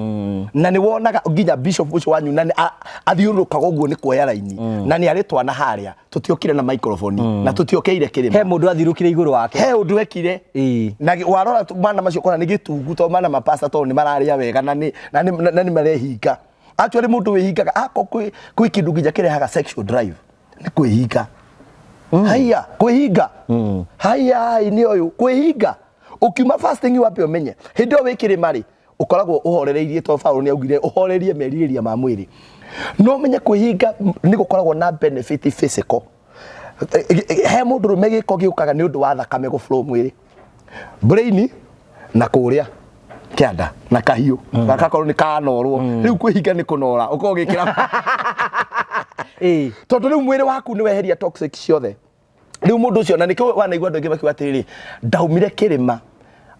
na ni wonaga nginya bishop ucio wanyu na athiurukaga uguo ni kuoya raini na ni aritwana haria tutiokire na microphone na tutiokeire kirima he mundu athirukire iguru wake he undu ekire na warora mana macio kona ni gitungu to mana mapasta to ni mararia wega na ni marehinga actually mundu wihingaga ako kwi kindu nginya kirehaga sexual drive ni kwihinga haya kwihinga haya ni uyu kwihinga ukiuma fasting wapi umenye hindo wikire mari ukoragwo uhorereirie to Paulo ni augire uhorerie meriria ma mwiri no menye kwihinga ni gukoragwo na benefit physical he mundu rumege ko giukaga ni undu wa thakame go flow mwiri brain na kuria kianda na kahiu gakakorwo ni kanorwo riu kwihinga ni kunora ukogikira tondu riu mwiri waku ni weheria toxic ciothe riu mundu ucio na nikio wanaigua ndoge bakiwa atiri ndaumire kirima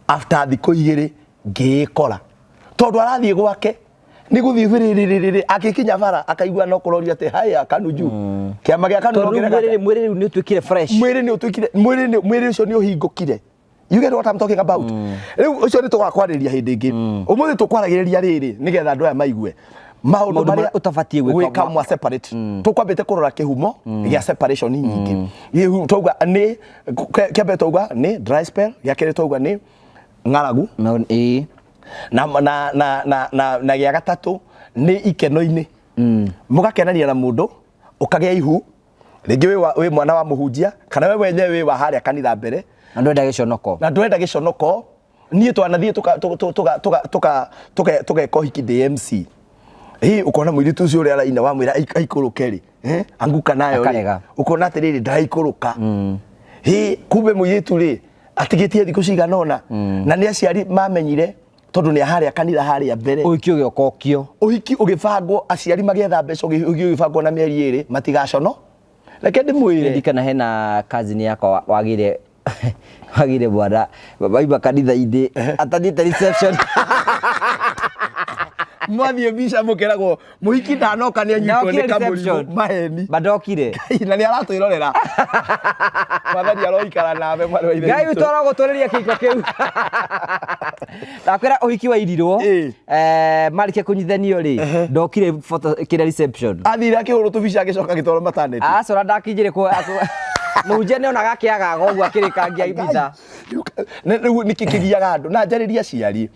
after thiko 2 ngikora tondu arathie gwake ni guthithiriri akikinya bara akaigua no kuroria ati haya kanuju kiama gia kanurongerera mwiri riu ni utwikire fresh mwiri ucio ni uhingukire. You get what I'm talking about? Riu ucio ni tugakwariria hindi ingi umuthi tukwaragiria riri nigetha andu aya maigue maundu maria utafatie gwika mwa separate tukwambite kurora kihumo gia separation nyingi yehu tauga ni kiambe tauga ni dry spell ya kire tauga ni ngaragu na gia gatatu ni ikeno-ini mugakenania na mundu ukagia ihu ringi wi mwana wa muhunjia kana we wenyewe wi wa haria kanitha mbere na ndwenda giconoko nie twanathie tuka kohiki DMC ukona mwiritu ucio uri araina wa mwira aikuruke ri anguka nayo ukona atiriri ndaikuruka kumbe mwiritu ri atigitie thiku ciganona na ni aciari mamenyire tondu ni haria kanitha haria mbere uhiki ugikokio uhiki ugibangwo aciari magietha mbeca ugibangwo na mieri 2 matigacono reke ndimwire ndikana hena cousin yakwa wagire bwana baiba kanitha inde atanite reception mwathie bica mukeragwo muhiki ndanoka ni anyitwo ni kamurimu maheni badokire na ni aratwirorera mwathani aroikara nawe mwana wa ithe ngai utoro guturiria kiko kiu ndakwira uhiki wa irirwo marike kunyithanio ri ndokire photo kira reception athira akihuru tubica agicoka gitoro maternity acora ndakijire ku muje ne onaga kiagaga uguo akirikangia ibitha ni kikigiaga andu na njariria ciari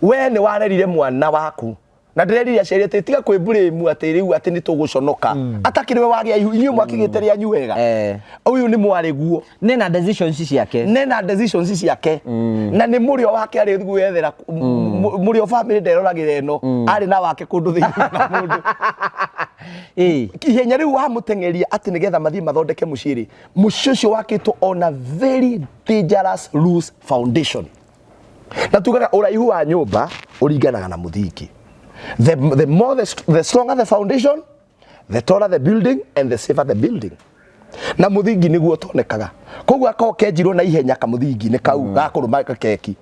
we ni warerire mwana waku na ndirerire ciari ati tiga kwi blame ati riu ati ni tuguconoka atakiriwe wagia inyu mwakigite ri anyu wega uyu ni mwariguo nena decisions ciake na ni murio wake ari gwethera murio family nderoragire eno ari na wake kundu thiini na mundu kihenya riu wa mutengeria ati nigetha mathii mathondeke muciri mucio wakitwo on a very dangerous loose foundation na tugaga uraihu wa nyumba uringanaga na muthingi the stronger the foundation the taller the building and the safer the building na muthingi niguo tonekaga koguo akoke njiro na ihenya ka muthingi ni kau gakuruma keki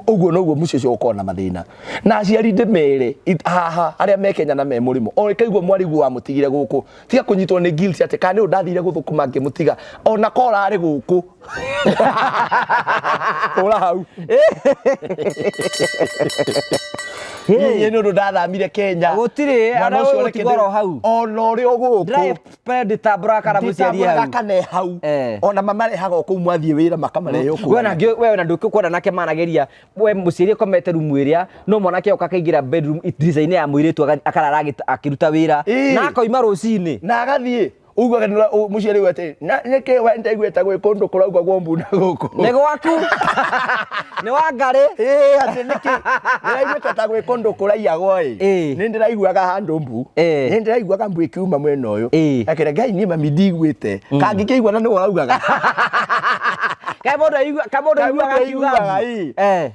uguo noguo mucio ukona na mathina na aciari ndimere haha aria mekenya na me murimo o kaiguo mwarigu wa mutigire guku tiga kunyitwo ni guilt ati kana ni undathire guthukuma ngimutiga ona kora ari guku ora hau Yeye no ndathamire Kenya gutire ara utigoro hau ona uri guku drive predator braka na muciari hau kana hau ona mama rehaga ku mwathie wira makamareyo ku we na ndukukora nake manageria we muciari komete rumu iria no mwanake ukakaingira bedroom design ya muiritu akarara akiruta wira na akoima rucini na agathie uguo kanira muciari wete nike wende igweta gwe kundu kurauga gwo mbuna guku ni gwaku ni wangari ati niki niraigweta ta gwe kundu kuraia goi ni ndiraiguaga handu mbu ni ndiraiguaga mbu ikiuma mwena uyu akire ngai ni mami ndigwite kangikigwa na ni uraugaga kabodo igua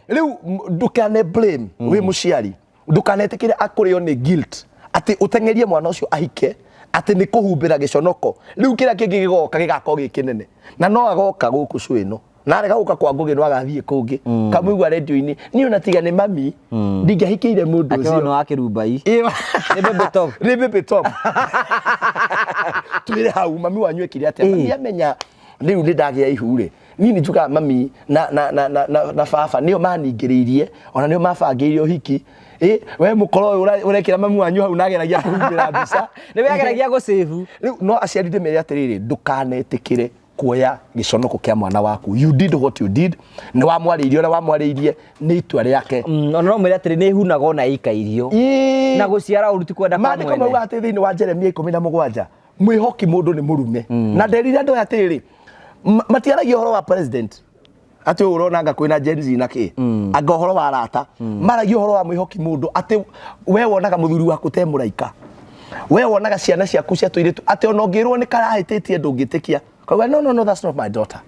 riu ndukane blame we muciari ndukanetikire akurio ni guilt ati utengerie mwana ucio ahike ati ni kuhumbira giconoko riu kira kingi gigoka gigako gikinene na no agoka guku cwino na arega guka kwa ngugi no agathie kungi kamuigwa radio-ini ni unatiga ni mami ndingehikire mundu ucio akiona wakirumbai ni bebe top tuire hau mami wanywe kire ati mami amenya riu ni ndagia ihure nini njuga mami na baba nio maningiririe ona nio mabangiire uhiki we mukoro urekira mami wanyu hau nageragia kuhumbira mbica ni wegeragia go save no aciari ndimere atiriri ndukanetikire kuoya giconoko kia mwana waku you did what you did ni wamwariirie ora wamwariirie ni itua riake ona no mwire atiri ni hunaga ona ikairio na guciara uruti kwenda kwa mwene maandiko mauga ati thiini wa Jeremia 17 mwihoki mundu ni murume na nderire ndo atiriri matiaragia horo wa president ati urona anga kwina Gen Z na ki anga horo wa rata maragia horo wa mwihoki mundu ati we wonaga muthuri waku te muraika we wonaga ciana ciaku cia tuiritu ati ona ngirwo ni karahititie ndungitikia kwa no that's not my daughter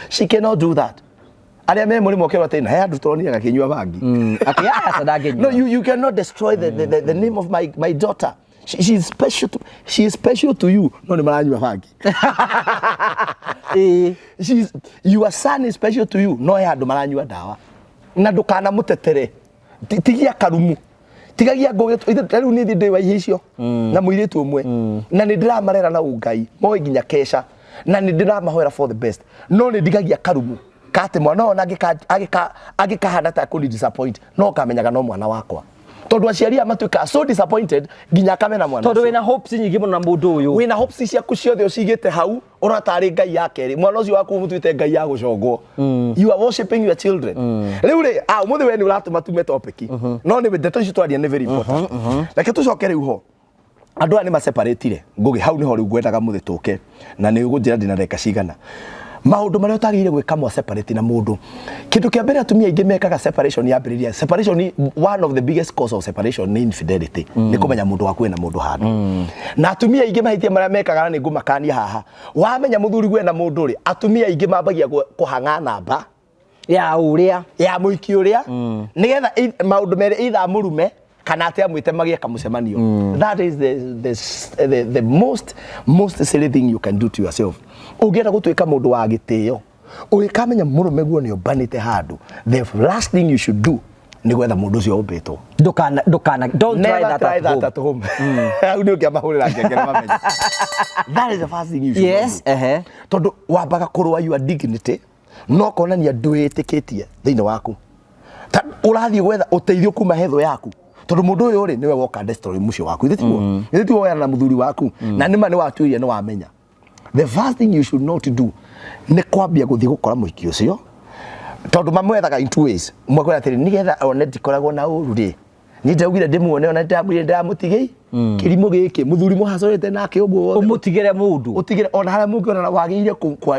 she cannot do that aria me muri moke batena he andu turoni agakinywa bangi ati aya sadangenywa no you cannot destroy the name of my daughter. She is special to you. No ni maranywa bangi. Your son is special to you. No ya andu maranywa dawa. Na ndukana mutetere. Tigia karumu. Tigagia ngoge riu ni ndi wa icio. Na muiritu umwe. Na ni ndiramarera na ungai. Mo nginya kesha. Na ni ndiramahoera for the best. No ni ndigagia karumu. Kate mwana ona agikahana ta ku disappoint. No kamenyaga no mwana wakwa. Tondu aciari amatuika so disappointed ginya kamena mwana tondu wina hopes nyingi muno na mundu uyu wina hopes ciaku ciothe ucigite hau uratari ngai yake ri mwana ucio waku mutwite ngai ya gucongwo you are worshiping your children riu ri umuthi we ni uratuma tume topic no ni ndeto ici twaria ni very important like tucoke riu ho andu ani ma separate ngugi hau niho riu gwendaga muthi tuke na ni ugunjira ndina reka cigana maundu maria utagire gwika mo separate na mundu kindu kia mbere atumia ingi mekaga separation ya mbere separation ni one of the biggest cause of separation ni infidelity ni kumenya mundu waku na mundu handu na atumia ingi mahitia maria mekaga ni ngumakania haha wamenya muthuri gwe na mundu ri atumia ingi mambagia kuhanga namba ya uria ya muiki uria nigetha maundu mere either murume kana ate amwite magia kamucemanio that is the most silly thing you can do to yourself ugienda gutuika mundu wa gitio ugikamenya murume guo ni obanite handu the last thing you should do nĩ gwetha mũndũ ũcio ũmbĩtwo. Don't try that at home. Au nĩ ũngĩamahũrĩra ngengere mamenye. That is the first thing you should yes, do. Tondũ wambaga kũrũa your dignity, no konania ndwĩtĩkĩtie thĩinĩ waku. Ũrathiĩ gwetha ũteithio kuma hetho yaku. Tondũ mũndũ ũyũ rĩ nĩwe woka destroy mũciĩ waku. Ithĩ ti woyana na mũthuri waku. Na nĩma nĩ watuĩria nĩ wamenya. The first thing you should not do nĩ kwambia gũthiĩ gũkora mũhiki ũcio. Tondũ mamwethaga in two ways. Mwakwĩra atĩrĩ nĩgetha one ndikoragwo na ũru rĩ. Nĩ ndaugire ndĩmuone ona ndamũtigei. Kĩrimũ gĩkĩ mũthuri mũhacũrĩte nake ũguo wothe. Ũmũtigĩre mũndũ. Ũtigĩre ona harĩa mũngĩona wagĩrĩire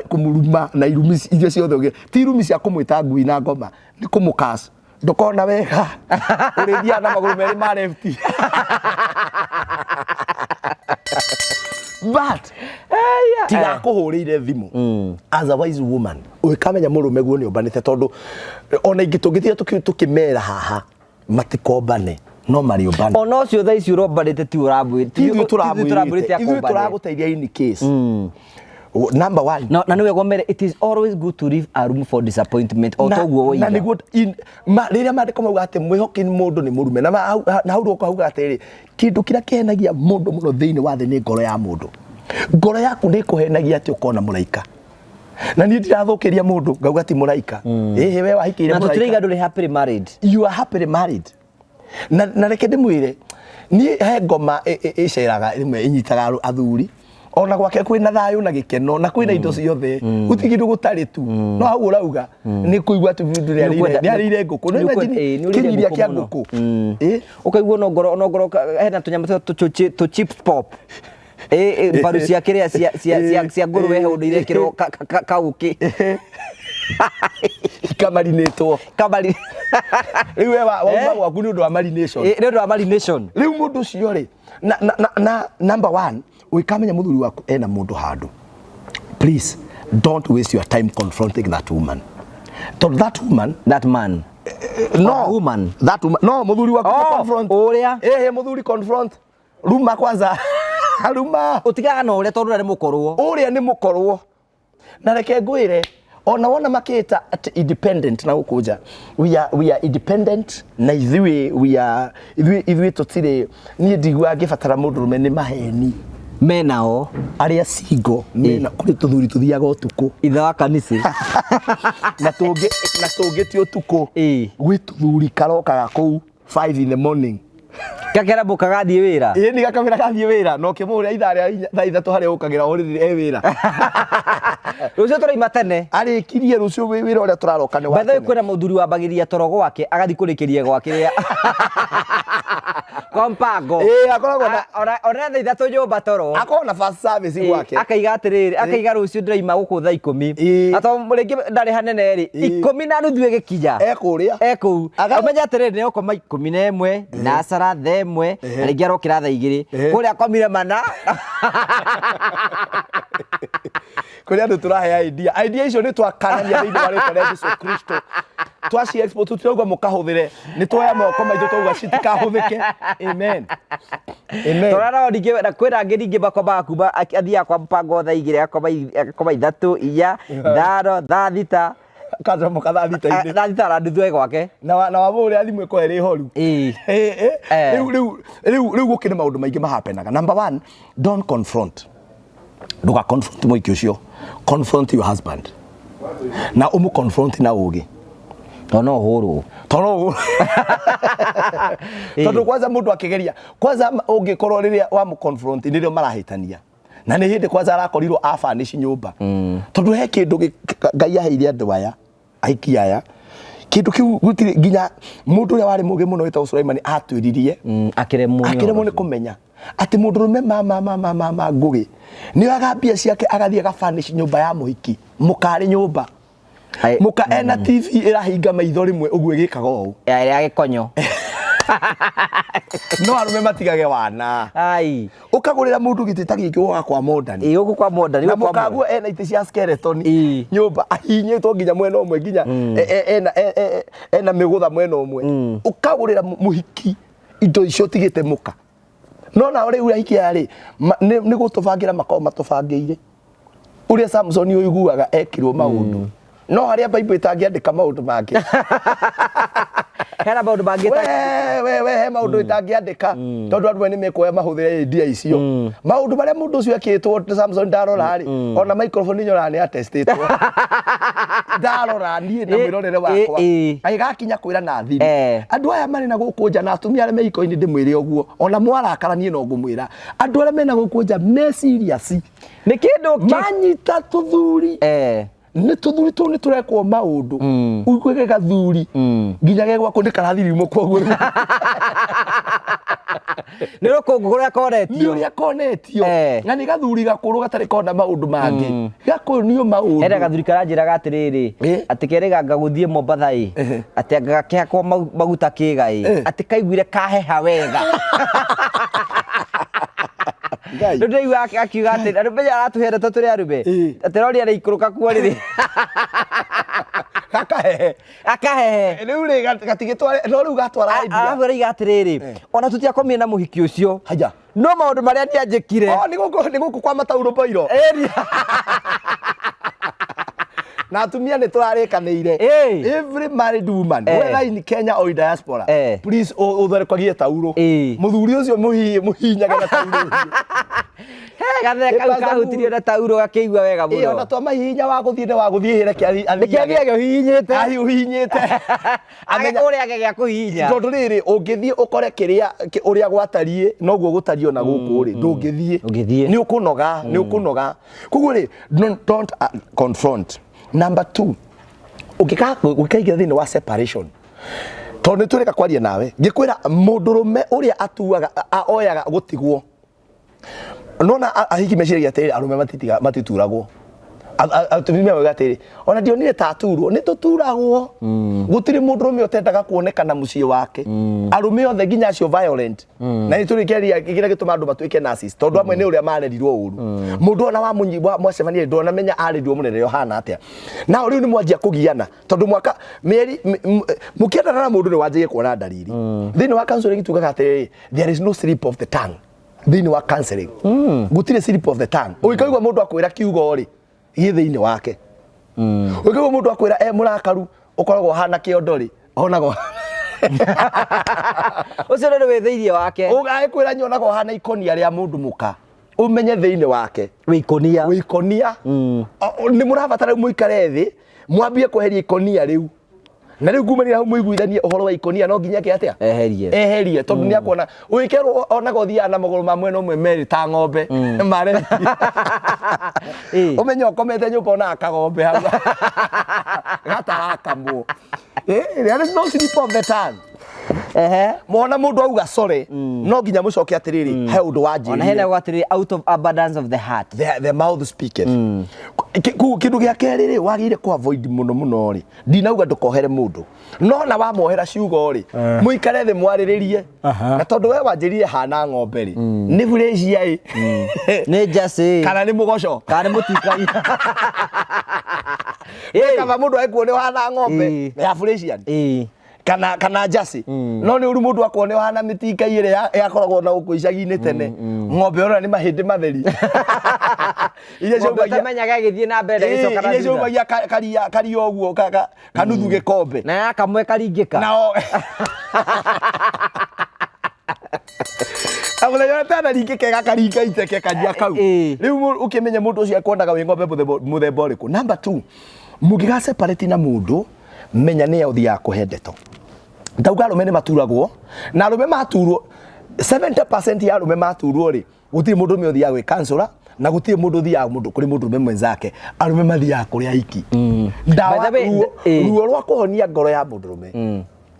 kũmuruma na irumi iria ciothe ũgĩ. Ti irumi cia kũmwĩta ngui na ngoma. Nĩ kũmũkaca. Ndũkona wega. Ũrĩthia na magũrũ merĩ ma left. But tiga kũhũrĩire thimũ as a wise woman ũkamenya mũrũme guo nĩ ũmbanĩte tondũ ona ingĩ tũngĩthia tũkĩmera haha matikombane no marĩ ũmbane ona ũcio thaa ici ũrombanĩte ti ũrambwĩte tũragũteithia in case. Number one. Na nĩwe gomere, it is always good to leave a room for disappointment. Otoguo woiga. Na nĩguo rĩrĩa mandĩko mauga atĩ mwĩhoki mũndũ nĩ mũrume na hau roka hauga atĩrĩ kĩndũ kĩrĩa kĩhenagia mũndũ mũno thĩinĩ wa thĩ nĩ ngoro ya mũndũ. Ngoro yaku nĩ ĩkũhenagia atĩ ũkona mũraika. Na niĩ ndirathũkĩria mũndũ ngauga ti mũraika. We wahikĩire mũraika. Na tũtiraiga ndũrĩ happily married. You are happily married. Na reke ndĩmwĩre niĩ he ngoma ĩceraga ĩmwe ĩnyitaga athuri. Ona gwake kwĩna thayũ na gĩkeno na kwĩna indo ciothe gũtigĩrwo gũtarĩ tu no hau ũrauga nĩ kũigua tu nĩ arĩire ngũkũ no imagine kĩnyiria kĩa ngũkũ ũkaigua no ngoro hena tũnyamũ tũ chips pop mbaru cia kĩrĩa cia ngũrwe he ũndũ irekĩrwo kaũkĩ kamarinĩtwo rĩu we wauma gwaku nĩ ũndũ wa marination nĩ ũndũ wa marination rĩu mũndũ ũcio rĩ na number one ũikamenya mũthuri waku ena mũndũ handũ. Please don't waste your time confronting that woman. That man. No woman. That woman. No mũthuri waku confront. Ũrĩa. Mũthuri confront. Ruma kwanza. Ruma. Ũtigaga na ũrĩa tondũ nĩ mũkorwo. Ũrĩa nĩ mũkorwo. Na reke ngwĩre ona wona makĩta independent na gũkũnja we are independent na ithuĩ tũtirĩ niĩ ndigua ngĩbatara mũndũrũme nĩ maheni menao arĩa single mena kũrĩ tũthuri tũthiaga ũtukũ ithe wa kanitha na tũngĩ ti ũtukũ gwĩ tũthuri karokaga kũu 5 in the morning gakera mũka gathiĩ wĩra nĩ gakamĩra gathiĩ wĩra no kĩmũhũrĩra ithaa rĩa thaa ithatũ harĩa ũkagĩra orĩrĩ wĩra rũciũ tũraima tene arĩkirie rũciũ wĩra ũrĩa tũraroka nĩ wa tene kwĩna mũthuri wambagĩria toro gwake agathiĩ kũrĩkĩria gwake rĩrĩa kwa mpango akoragwo na ona thaa ithatũ nyũmba toro akoragwo na first service gwake akaiga atĩrĩrĩ akaiga rũciũ ndĩraima gũkũ thaa 10 atho rĩngĩ ndarĩ hanene rĩ 10 na nuthu ĩgĩkinya ekũu amenya atĩrĩrĩ nĩ ũkoma 11 thinacara thaa ĩmwe na rĩngĩ arokĩra thaa 2 kũrĩa akomire mana kũrĩa andũ tũrahe idea icio nĩ twakanania thĩinĩ wa rĩtwa rĩa Jesũ Kristo twaci export tutirauga mũkahũthĩre nĩ twoya moko maitũ twauga citikahũthĩke amen tũrarao ningĩ na kwĩna angĩ ningĩ makombaga kuma athiaga kwa mpango thaa 2 akoma 3 4 5 thaa 6 kaza moka thaa 6 thaa 6 na nuthu gwake na wamũrĩa thimũ ĩko ĩrĩ horu rĩu gũkĩrĩ maũndũ maingĩ mahapenaga. Number one, don't confront. Nduga confront mũiki ũcio, confront your husband na confront na ũgĩ tono hũrũ tondũ kwanza mũndũ akĩgeria kwanza ũngĩkorwo rĩrĩa wa confront nĩrĩo marahĩtania na nĩ hĩndĩ kwanza arakorirwo afanish nyũmba tondũ he kĩndũ Ngai aheire andũ aya aiki aya kĩndũ kĩu gũtirĩ nginya mũndũ ũrĩa warĩ mũgĩ mũno wĩtagwo Sulaimani atwĩririe akĩremwo nĩ kũmenya atĩ mũndũrũme ma ngũgĩ nĩ agambia ciake agathiĩ agafanish nyũmba ya mũhiki mũkarĩ nyũmba mũka ena TV ĩrahinga maitho rĩmwe ũguo ĩgĩkaga ũũ ya gĩkonyo no arume matigage wana ai ukagurira mundu giti tagiki woga kwa modern ugu kwa modern na mukaguo ena ite cia skeleton nyumba ahinyitwo nginya mwena umwe nginya ena migutha mwena umwe ukagurira muhiki indo icio tigite muka no na uri urahiki yari ni gutubangira makao matubangiire uria Samson uiguaga ekirwo maundu no haria Bible itangiandika maundu mangi hena maundu mangi we he maundu itangiandika tondu andu ni mekoya mahuthire ndia icio maundu maria mundu ucio akitwo Samson ndarora ri ona microphone nyora ni atestitwo ndarora nie na mwirorere wakwa aigakinya kwira na thimu andu aya mari na guku nja na atumia aria meiko-ini ndimwire uguo ona mwarakaranie no ngumwira andu aria mena guku nja me serious ni kindu manyita tuthuri ni tuthuri tu ni turekwo maundu uigwege gathuri nginya gegwa kundi karathirimo koguo ni rukungu kuria konetio ni uria konetio na ni gathuri gakuru gatari kona maundu mangi gakonio maundu era gathuri karanjira gatiriri ati kerega ngaguthie Mombatha ati ngakihakwo maguta kigai ati kaiguire kaheha wega ndio iwa akiuga ati arumenya aratuhere toturi arume ati rori ari ikuruka kuo riri akahehe riu ri gatigitware no riu gatwara idea arabu igatiriri ona tutiakomie na muhiki ucio haja no maundu maria ndianjikire ni guku kwa Matauro Boiro na atumia ni turarikanire every married woman whether in Kenya or in diaspora please utharekwagie tauro muthuri ucio muhinyaga na tauro gatheka kau kahutirio na tauro gakeigua wega muno ona twa mahinya wa guthie wa guthiihire kiagia uhinyite ai uhinyite amenya uria gya kuhinya tondu riri ungithie ukore kiria uria gwatarie noguo gutario na guku ri ndungithie ni ukunoga koguo ri don't confront. Number 2, ukikaigira thini wa separation tondu tureka kwaria nawe ngikwira mundurume uria atuaga oyaga gutigwo nona ahiki meciria atiri arume matituragwo atumia wega atiri ona ndionire taturwo ni tuturagwo gutiri mundurume otendaga kuonekana mucii wake arume othe nginya acio violent na niturikiria kira gituma andu matuike narcissist tondu amwe ni uria marerirwo uru mundu ona wa munyibwa mwacemania ndona menya arerirwo munene Yohana atia na riu ni mwanjia kugiana tondu mwaka mieri mukiendana na mundu ni wanjie kuona dalili thini wa counseling tugaga atiri there is no slip of the tongue thini wa counseling gutire slip of the tongue uikaigwa mundu akwira kiugo ri gie thini wake uikaigwa mundu akwira murakaru ukoragwo hana kiondori onago ucio ni witheirie wake ugakwira nyonago hana ikonia ria mundu muka umenye thini wake wikonia ni murabatara muikare thi mwambie kweheria ikonia riu na riu ngumanira hau muiguithanie uhoro wa ikonia no nginya ke atia eherie tondu ni akuona uikerwo onago thia na maguru ma mwena umwe meri ta ng'ombe mare umenye ukomete nyumba na akagombe hau gatarakamwo there is no slip of the tongue mona mundu auga sorry no nginya mucoke atiriri he undu wanjiri ona hena gwatiriri out of abundance of the heart the mouth speaketh kindu gia keriri wagire ku avoid muno ri ndinauga ndukohere mundu no na wa mohera ciugo ri muikare thi mwariririe na tondu we wanjirire hana ng'ombe ri ni burecia ni jase kana ni mugoco kana ni mutikai kama mundu aikuone hana ng'ombe ya burecia kana jasi no ni uru mundu akwone hana mitika ire yakoragwo na guku icagi-ini tene ng'ombe ona ni mahindi matheri ile cyo bamenyaga githie na mbere gicoka na ile cyo karia oguo kanuthu gikombe na yakamwe karingika na abula yota na ringike karinga iteke kajia kau riu ukimenya mundu ucio akwendaga wi ng'ombe muthemba uriku. Number 2, mugiga separate na mundu menya ni uthi ya kuhendeto ndauga arume ni maturagwo na arume maturwo 70% ya arume maturwo ri gutiri mundu me uthi ya gwi counselor na gutiri mundu uthi ya mundu kuri mundu mwenzake arume mathi ya kuri aiki ndawa ruo rwa kuhonia ngoro ya mundu rume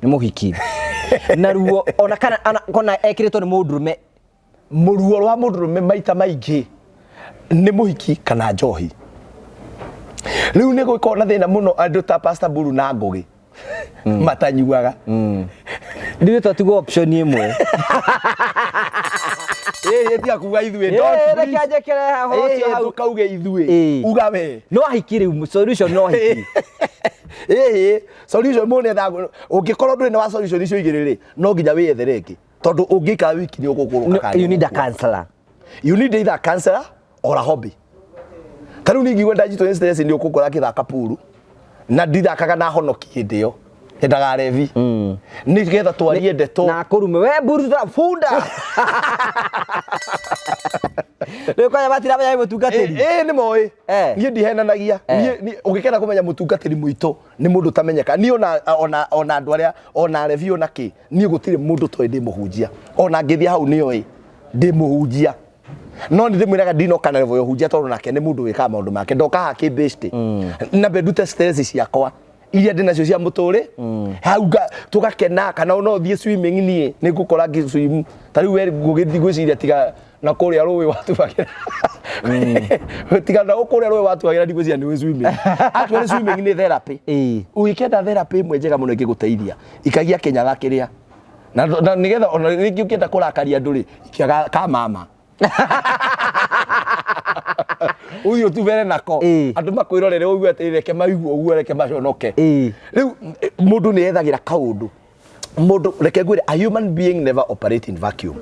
ni muhiki na ruo ona kana ekiritwo ni mundu rume muruo rwa mundu rume maita maingi ni muhiki kana njohi riu ni gwiko na thina muno andu ta Pastor Buru na Ngugi matanyuaga ndiwe twatugo option imwe tia kuga ithue reke njekere hocio hau kauge ithue uga we no ahikire solution no hiki solution mone thago ungikorwo nduri na solution icio igiriri no nginya wiyethereki tondu ungika wiki ni ugukuruka you need a counselor either a counselor or a hobby. Karu ni ngigwa ndajito stress ni ukukora kithaka puru na ndithakaga na honoki hĩndĩ ĩyo hendaga revi nĩgetha twarie ndeto na kũrume we buruta funda rĩu kwa batira baya mũtungatĩri nĩ moĩ niĩ ndihenanagia niĩ ũngĩkenda kũmenya mũtungatĩri mũitũ nĩ mũndũ tamenyeka niĩ ona andũ arĩa ona revi ona kĩ niĩ gũtirĩ mũndũ toĩ ndĩ mũhunjia ona ngĩthia hau nĩoĩ ndĩ mũhunjia no nĩ ndĩmwĩraga ndinoka na level ya ũhunjia tondũ nake nĩ mũndũ wĩkaga maũndũ make ndoka hake based na mbendute stress ciakwa iria ndinacio cia mũtũrĩ hau tũgakena kana no thiĩ swimming niĩ nĩ ngũkora ngĩswim ta rĩu we ngũgĩthiĩ gwĩciria tiga na kũrĩa rũĩ watubagĩra tiga na kũrĩa rũĩ watubagĩra ndigwĩciria nĩ swimming actually swimming nĩ therapy ũgĩkenda therapy ĩmwe njega mũno ĩngĩgũteithia ikagia kĩnyaga kĩrĩa na nĩgetha ona rĩngĩ ũkĩenda kũrakaria andũ rĩ ikiaga ka mama uyu tuvere nako andu makwirorere ugu atireke maigwo ugu reke maconoke riu mundu ni ethagira kaundu mundu reke gwire a human being never operate in vacuum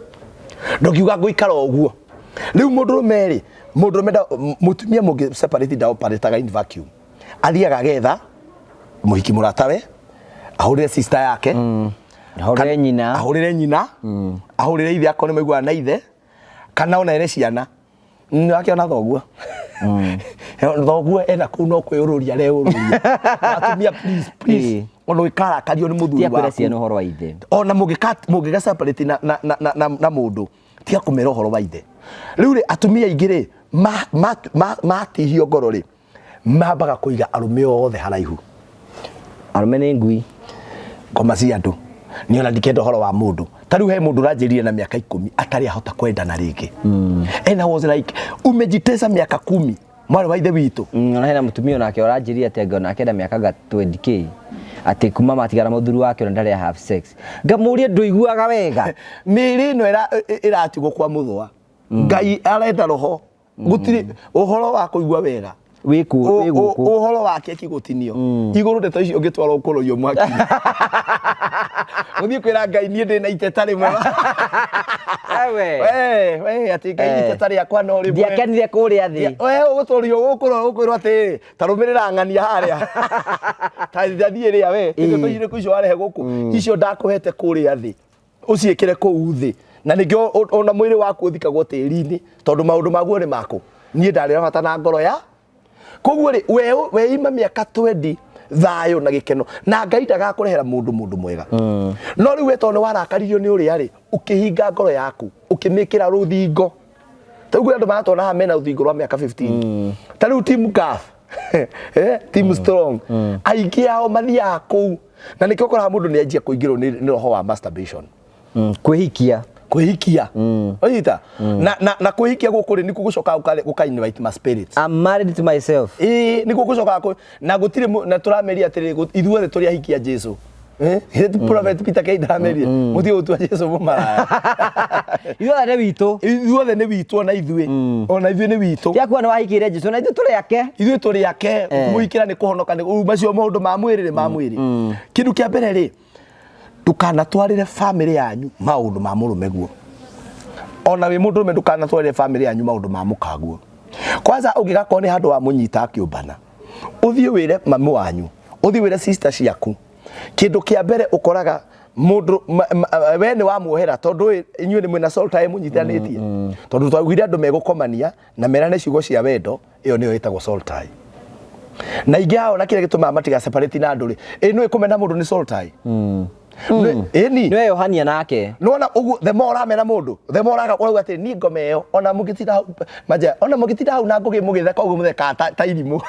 ndokiuga guikara uguo riu mundu meri mundu menda mutumia mungi separate da operate in vacuum aliaga getha muhiki muratawe ahurire sister yake ahurire nyina ahurire ithe akone maigwa na ithe kana ona ere ciana akiona thoguo thoguo ena kuu no kwĩũrũria reũrũria atumia please ono ikara kario nĩ mũthuri waku ciana ũhoro wa ithe ona mũngĩga separate na mũndũ tia kũmera ũhoro wa ithe rĩu rĩ atumia aingĩ rĩ matihio ngoro rĩ mambaga kũiga arũme othe haraihu arũme nĩ ngui ngoma cia andũ ni ona ndikenda horo wa mundu tariu he mundu ranjirie na miaka 10 atari ahota kwendana ringi and I was like umejitesa miaka 10 mwari wa ithe witu ona hena mutumia nake oranjirie atenge ona akenda miaka 20k ati kuma matigara muthuru wake ona ndari have sex ngamurie nduiguaga wega miri no iratigwo kwa muthwa ngai arenda roho gutiri uhoro wa kuigua wega wiku uhoro wake kigutinio iguru ndeto icio ngitwarwo kurorio mwaki uthii kwira ngai nie ndina iteta rimwe we ati ngai iteta riakwa no rimwe ndiakenire kuria thi we uguturio ukwirwo ati tarumirira ng'ania haria ta thie ria we ndeto icio icio warehe guku icio ndakuhete kuria thi uciikire kuu thi na ningio ona mwiri waku uthikagwo tiri-ini tondu maundu maguo ni mako nie ndarira bata na ngoro ya koguo ri we ima miaka 20 thayo na gikeno na ngai ndagakurehera mundu mwega no riu we tondu warakaririo ni uria ri ukihinga ngoro yaku ukimikira ruthingo taguo andu maratona ha mena ruthingo rwa miaka 15 ta riu team gaf team strong aingi ao mathia kuu na nikio kora mundu ni anjia kuingirwo ni roho wa masturbation kwihikia oita na kwihikia gukuri ni kugucoka uka-invite my spirits. I'm married to myself ni kugucoka na gutire na turameria atiri ithuothe turi ahikia Jesu prophet Peter Keidarameria muthi utua Jesu mumara ithuothe ni witu na ithuĩ ona ithuĩ ni witu yakuwa ni wahikire Jesu na ithuĩ turi yake muhikira ni kuhonoka ni macio maundu ma mwiri kindu kia mbere ri ndukanatwarire family yanyu maundu ma murume guo ona wi mundu ndukanatwarire family yanyu maundu ma mukaguo kwanza ungigakora ni handu wa munyita akiumbana uthie wire mamu wanyu uthie wire sister ciaku kindu kia mbere ukoraga mundu we ni wa muohera tondu inyuĩ ni mwina soul time munyitanitie tondu twagwire andu megukomania na merane ciugo cia wendo iyo niyo itagwo soul tie na ingihao na kile gituma matiga separate na andu ri no ikumena mundu ni soul tie niwe Yohania nake nona ugu the more amena mundu the more agakorwo ati ni ngome yo ona mugitira maja ona mugitira hau na ngugi mugitheka ugu mutheka ta irimu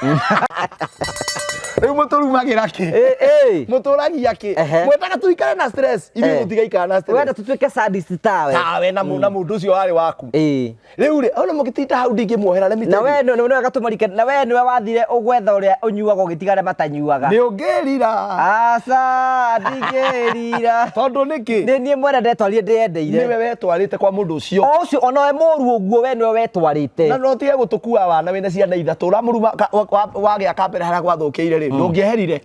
riu muturumagira ki muturagia ki mwetaga tuikare na stress ibi mutigaikara na stress wenda tutuike sadist tawe na mundu ucio wari waku riu ri ona mugitira hau ndingi muohera lemite na we no gatumarika na we niwe wathire ugwetha uria unyuaga ugitigare matanyuaga ni ungirira asa ndigirira tondu niki ni nie mwera ndetwarire ndiendeire niwe wetwarite kwa mundu ucio ona we moru uguo we niwe wetwarite na no tige gutukua wana wina ciana ithatu ramuruma wage akambere haria gwathukiire ri ndungieherire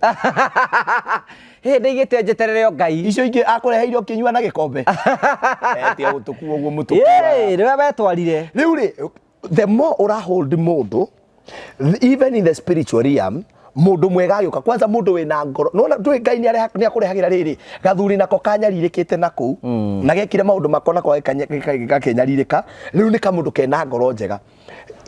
ndigite njeterere ngai icio ingi akureheire ukinyua na gikombe tia gutukua uguo mutuku niwe wetwarire riu ri the more ura hold mundu even in the spiritual realm mundu mwega agioka kwanza mundu wina ngoro nona ndui Ngai ni akurehagira riri gathuri nako kanyaririkite naku na gekire maundu makona kwa gakenyaririka riu ni kamundu kena ngoro njega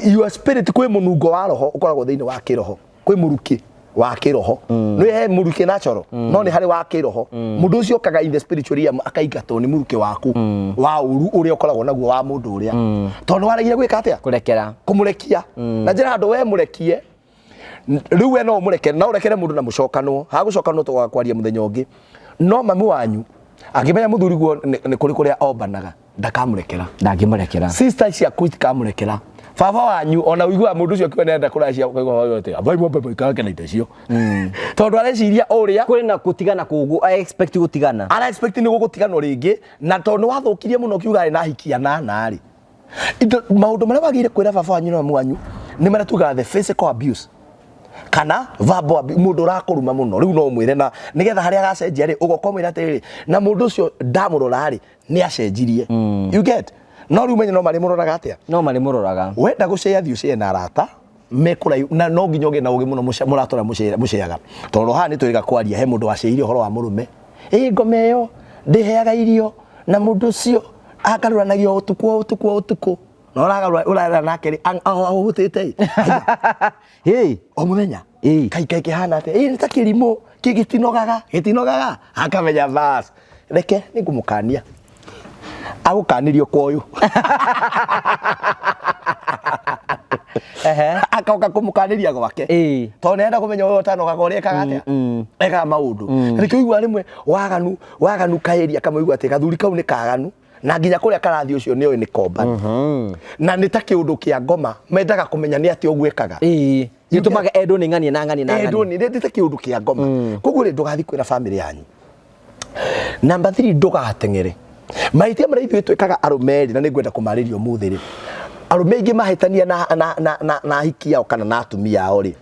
your spirit kwi munungo wa roho ukoragwo thiini wa kiroho kwi muruki wa kiroho no he muruki natural no ni hari wa kiroho mundu ucio kaga in the spiritual realm akaigatwo ni muruki waku wa uru uria ukoragwo naguo wa mundu uria tondu waragire gwika atia kurekera kumurekia na njira handu we murekie riu we no mureke na urekere mundu na mucokanwo hagucokanwo twakwaria muthenya ungi no mamu wanyu akimenya muthuri guo ni kuri kuria ombanaga ndakimurekera sister ciaku itikamurekera baba wanyu ona uigua mundu ucio kiwa nenda kuracia kuigua yote abai mwambe boikake na itecio tondu areciria uria kuri na gutigana kugu I expect gutigana ara expect ni gugutigana ringi na tondu wathukirie muno kiuga na hikia na ri maundu maria wagire kwira baba wanyu na mamu wanyu ni maria tuga the physical abuse kana verbal abuse mundu urakuruma muno riu no mwire na nigetha haria gacenjia ri ugoka mwira atiri na mundu ucio ndamurora ri ni acenjirie you get no riu menye no mari muroraga atia no mari muroraga wenda guceya thiucie na arata mekura na no nginyoge na ugi muno muratora muceyaga tondu haha ni twiriga kwaria he mundu waceire uhoro wa murume ngome yo ndiheaga irio na mundu ucio akarũranagio utuku no urara nake ri ahutite hey o muthenya kai kihana ate ni ta kirimo gitinogaga akamenya bas reke ningumukania agukanirio kwa uyu akauka kumukaniria gwake tondu nenda kumenya uyu utanogaga uria ekaga atia eka maundu reke uigua rimwe waganu kaeria kamaigua ati gathuri kau ni kaganu na nginya kuria karathi ucio ni oy ni komba na ni ta kiundu kia ngoma mendaga kumenya ni ati ogwekaga gitumaga edo ni ngani na ngani edo ni ta kiundu kia ngoma koguo ri ndugathi kwira family yanyu number 3 ndugatengere maitia mara ithuĩ twĩkaga arũmeri na nĩngwenda kũmarĩria ũmũthĩ rĩ arũme aingĩ mahĩtania na ahiki ao kana na atumia ao rĩ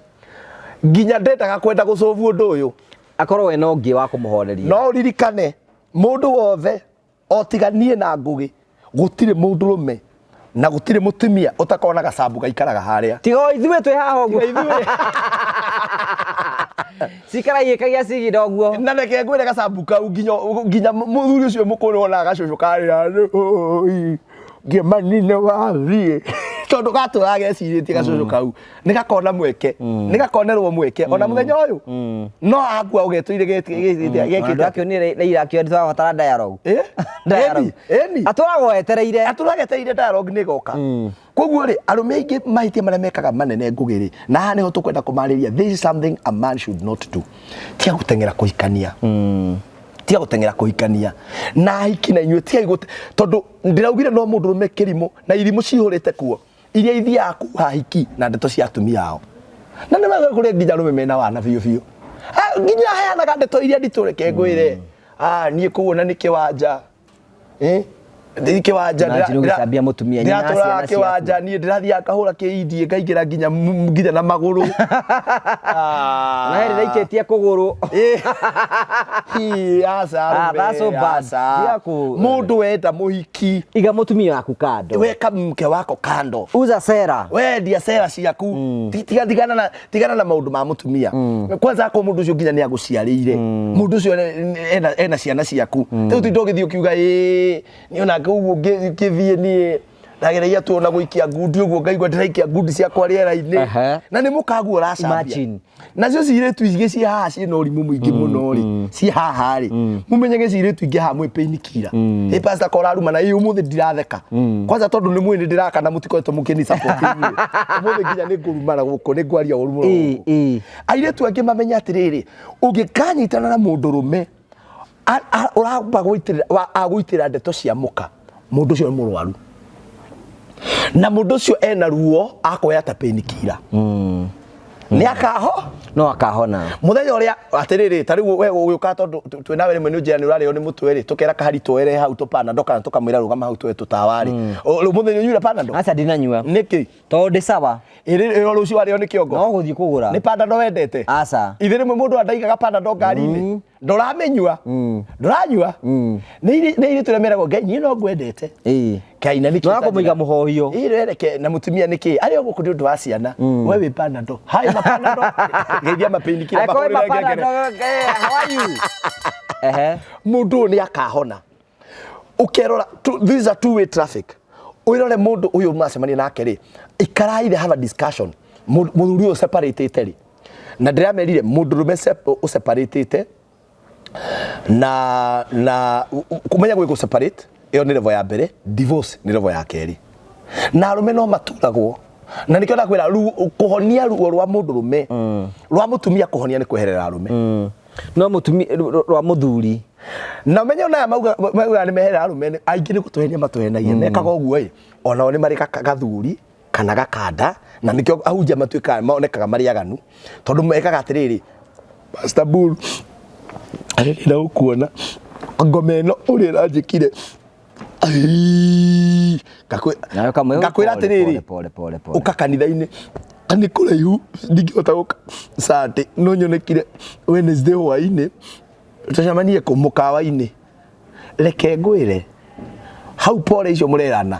nginya ndendaga kwenda gũcovu ũndũ ũyũ akorwo we no ũngĩ wa kũmũhoreria no ririkane mũndũ wothe otiganie na ngũgĩ gũtirĩ mũndũrũme na gũtirĩ mũtumia ũtakona gacabu gaikaraga harĩa tiga ithuĩ twĩ haha ũguo sikaraiyĩkagia cigira ũguo na reke ngwĩre gacabu kau nginya mũthuri ũcio mũkũrũ ona gacũcũ karĩa ngemanine wathiĩ tondu gatũraga gecirĩtie gacũcũ kau nĩ gakona mweke nĩ gakonerwo mweke ona mũthenya ũyũ no akua ũgetũire gĩkĩ akĩonire irakĩo twabatara dialogue atũragwo etereire dialogue nĩ goka koguo rĩ arũme aingĩ mahĩtia marĩa mekaga manene ngũgĩ rĩ na haha nĩho tũkwenda kũmarĩria this is something a man should not do tiga gũteng'era kũhikania tiga gũteng'era kũhikania na ahiki na inyuĩ tiga tondu ndĩraugire no mũndũrũme kĩrimũ na irimũ cihũrĩte kuo iria ithiaga kuha ahiki na ndeto cia atumia ao na nĩ wega kũrĩ nginya arũme mena wana biũ nginya heanaga ndeto iria nditũ reke ngwĩre niĩ kuona nĩ kĩwanja kiwanja ndĩracambia mũtumia nyina ciana kiwanja niĩ ndĩrathiaga kahũra kĩindie ngaingĩra nginya na magũrũ na heri raikĩtie kũgũrũ mũndũ wenda mũhiki iga mũtumia waku kando weka mke wako kando uza sera wendia sera ciaku tigana na maũndũ ma mũtumia kwanza ko mũndũ ũcio nginya nĩ agũciarĩire mũndũ ũcio ena ciana ciaku rĩu ti ndũgĩthiĩ ũkiuga niona koguo ngĩthiĩ niĩ ndagereria tuona gũikia ngundi ũguo ngaigua ndĩraikia ngundi ciakwa rĩera-inĩ na nĩ mũkaguo ũracambia nacio cirĩtu ingĩ ciĩ haha ciĩna ũrimũ mũingĩ mũno rĩ ciĩ haha rĩ mũmenyage cirĩtu ingĩ haha mwĩ painkiller pastor koraruma na ũmũthĩ ndiratheka kwanza tondũ nĩ mwĩ nĩ ndĩraka na mũtikoretwo mũkĩni support ũmũthĩ nginya nĩ ngũrumana gũkũ nĩ ngwaria ũru mũno airĩtu angĩ mamenya atĩrĩrĩ ũngĩkanyitana na mũndũrũme uramba agũitĩra ndeto cia mũka mũndũ ũcio nĩ mũrwaru na mũndũ ũcio ena ruo akoya ta painkiller nĩ akaho no akahona muthenya ũrĩa atĩrĩrĩ ta rĩu we ũgĩũka tondũ twĩna we nĩ njĩra nĩ ũrarĩo nĩ mũtwe rĩ tũkera kahari tũere hau tũpanado kana tũkamwĩra rũgama hau tũe tũtawa rĩ mũthenya ũnyuire panado aca ndinanyua nĩkĩ tondũ ndĩ sawa ĩrĩ rũciũ warĩo nĩ kĩongo no gũthiĩ kũgũra nĩ panado wendete aca ithe rĩmwe mũndũ andaigaga panado ngari-inĩ ndoramenyua ndoranyua nĩ turemeragwo Ngai niĩ no ngwendete Ngai na nĩkĩ no kũmũiga mũhohio reke na mũtumia nĩkĩ arĩ ũguo kũndũ ũndũ wa ciana we wĩ panado hai mapanado geithia mapain killer how are you mũndũ nĩ akahona ukerora these are two way traffic uirore mũndũ ũyũ macemania nake rĩ ikarai the have a discussion mũthuri ũyũ separatete rĩ na ndĩramerire mũndũrũme ũseparatete na kumenya gwĩ separate iyo nĩ level ya mbere divorce nĩ level ya kerĩ na arũme no maturagwo na nĩkĩo ndakwĩra kũhonia ruo rwa mũndũrũme rwa mũtumia kũhonia nĩ kweherera arũme no mũtumia rwa mũthuri na menyo na mauga nĩ meherera arũme aingĩ nĩ gũtũhenia matũhenagia mekaga ũguo ĩ onao nĩ marĩ gathuri kana gakanda na nĩkĩo ahunjia matuĩkaga maonekaga marĩ aganu tondũ mekaga atĩrĩrĩ Pastor Bull arenda gũkuona ngoma ĩno ũrĩa ĩranjĩkire ngakwĩra atĩrĩrĩ ũka kanitha-inĩ nĩ kũraihu ndingĩhota gũka Sunday no nyonekire Wednesday hwaĩ-inĩ tũcemanie kũ mũkawa-inĩ reke ngwĩre hau pole icio mũrerana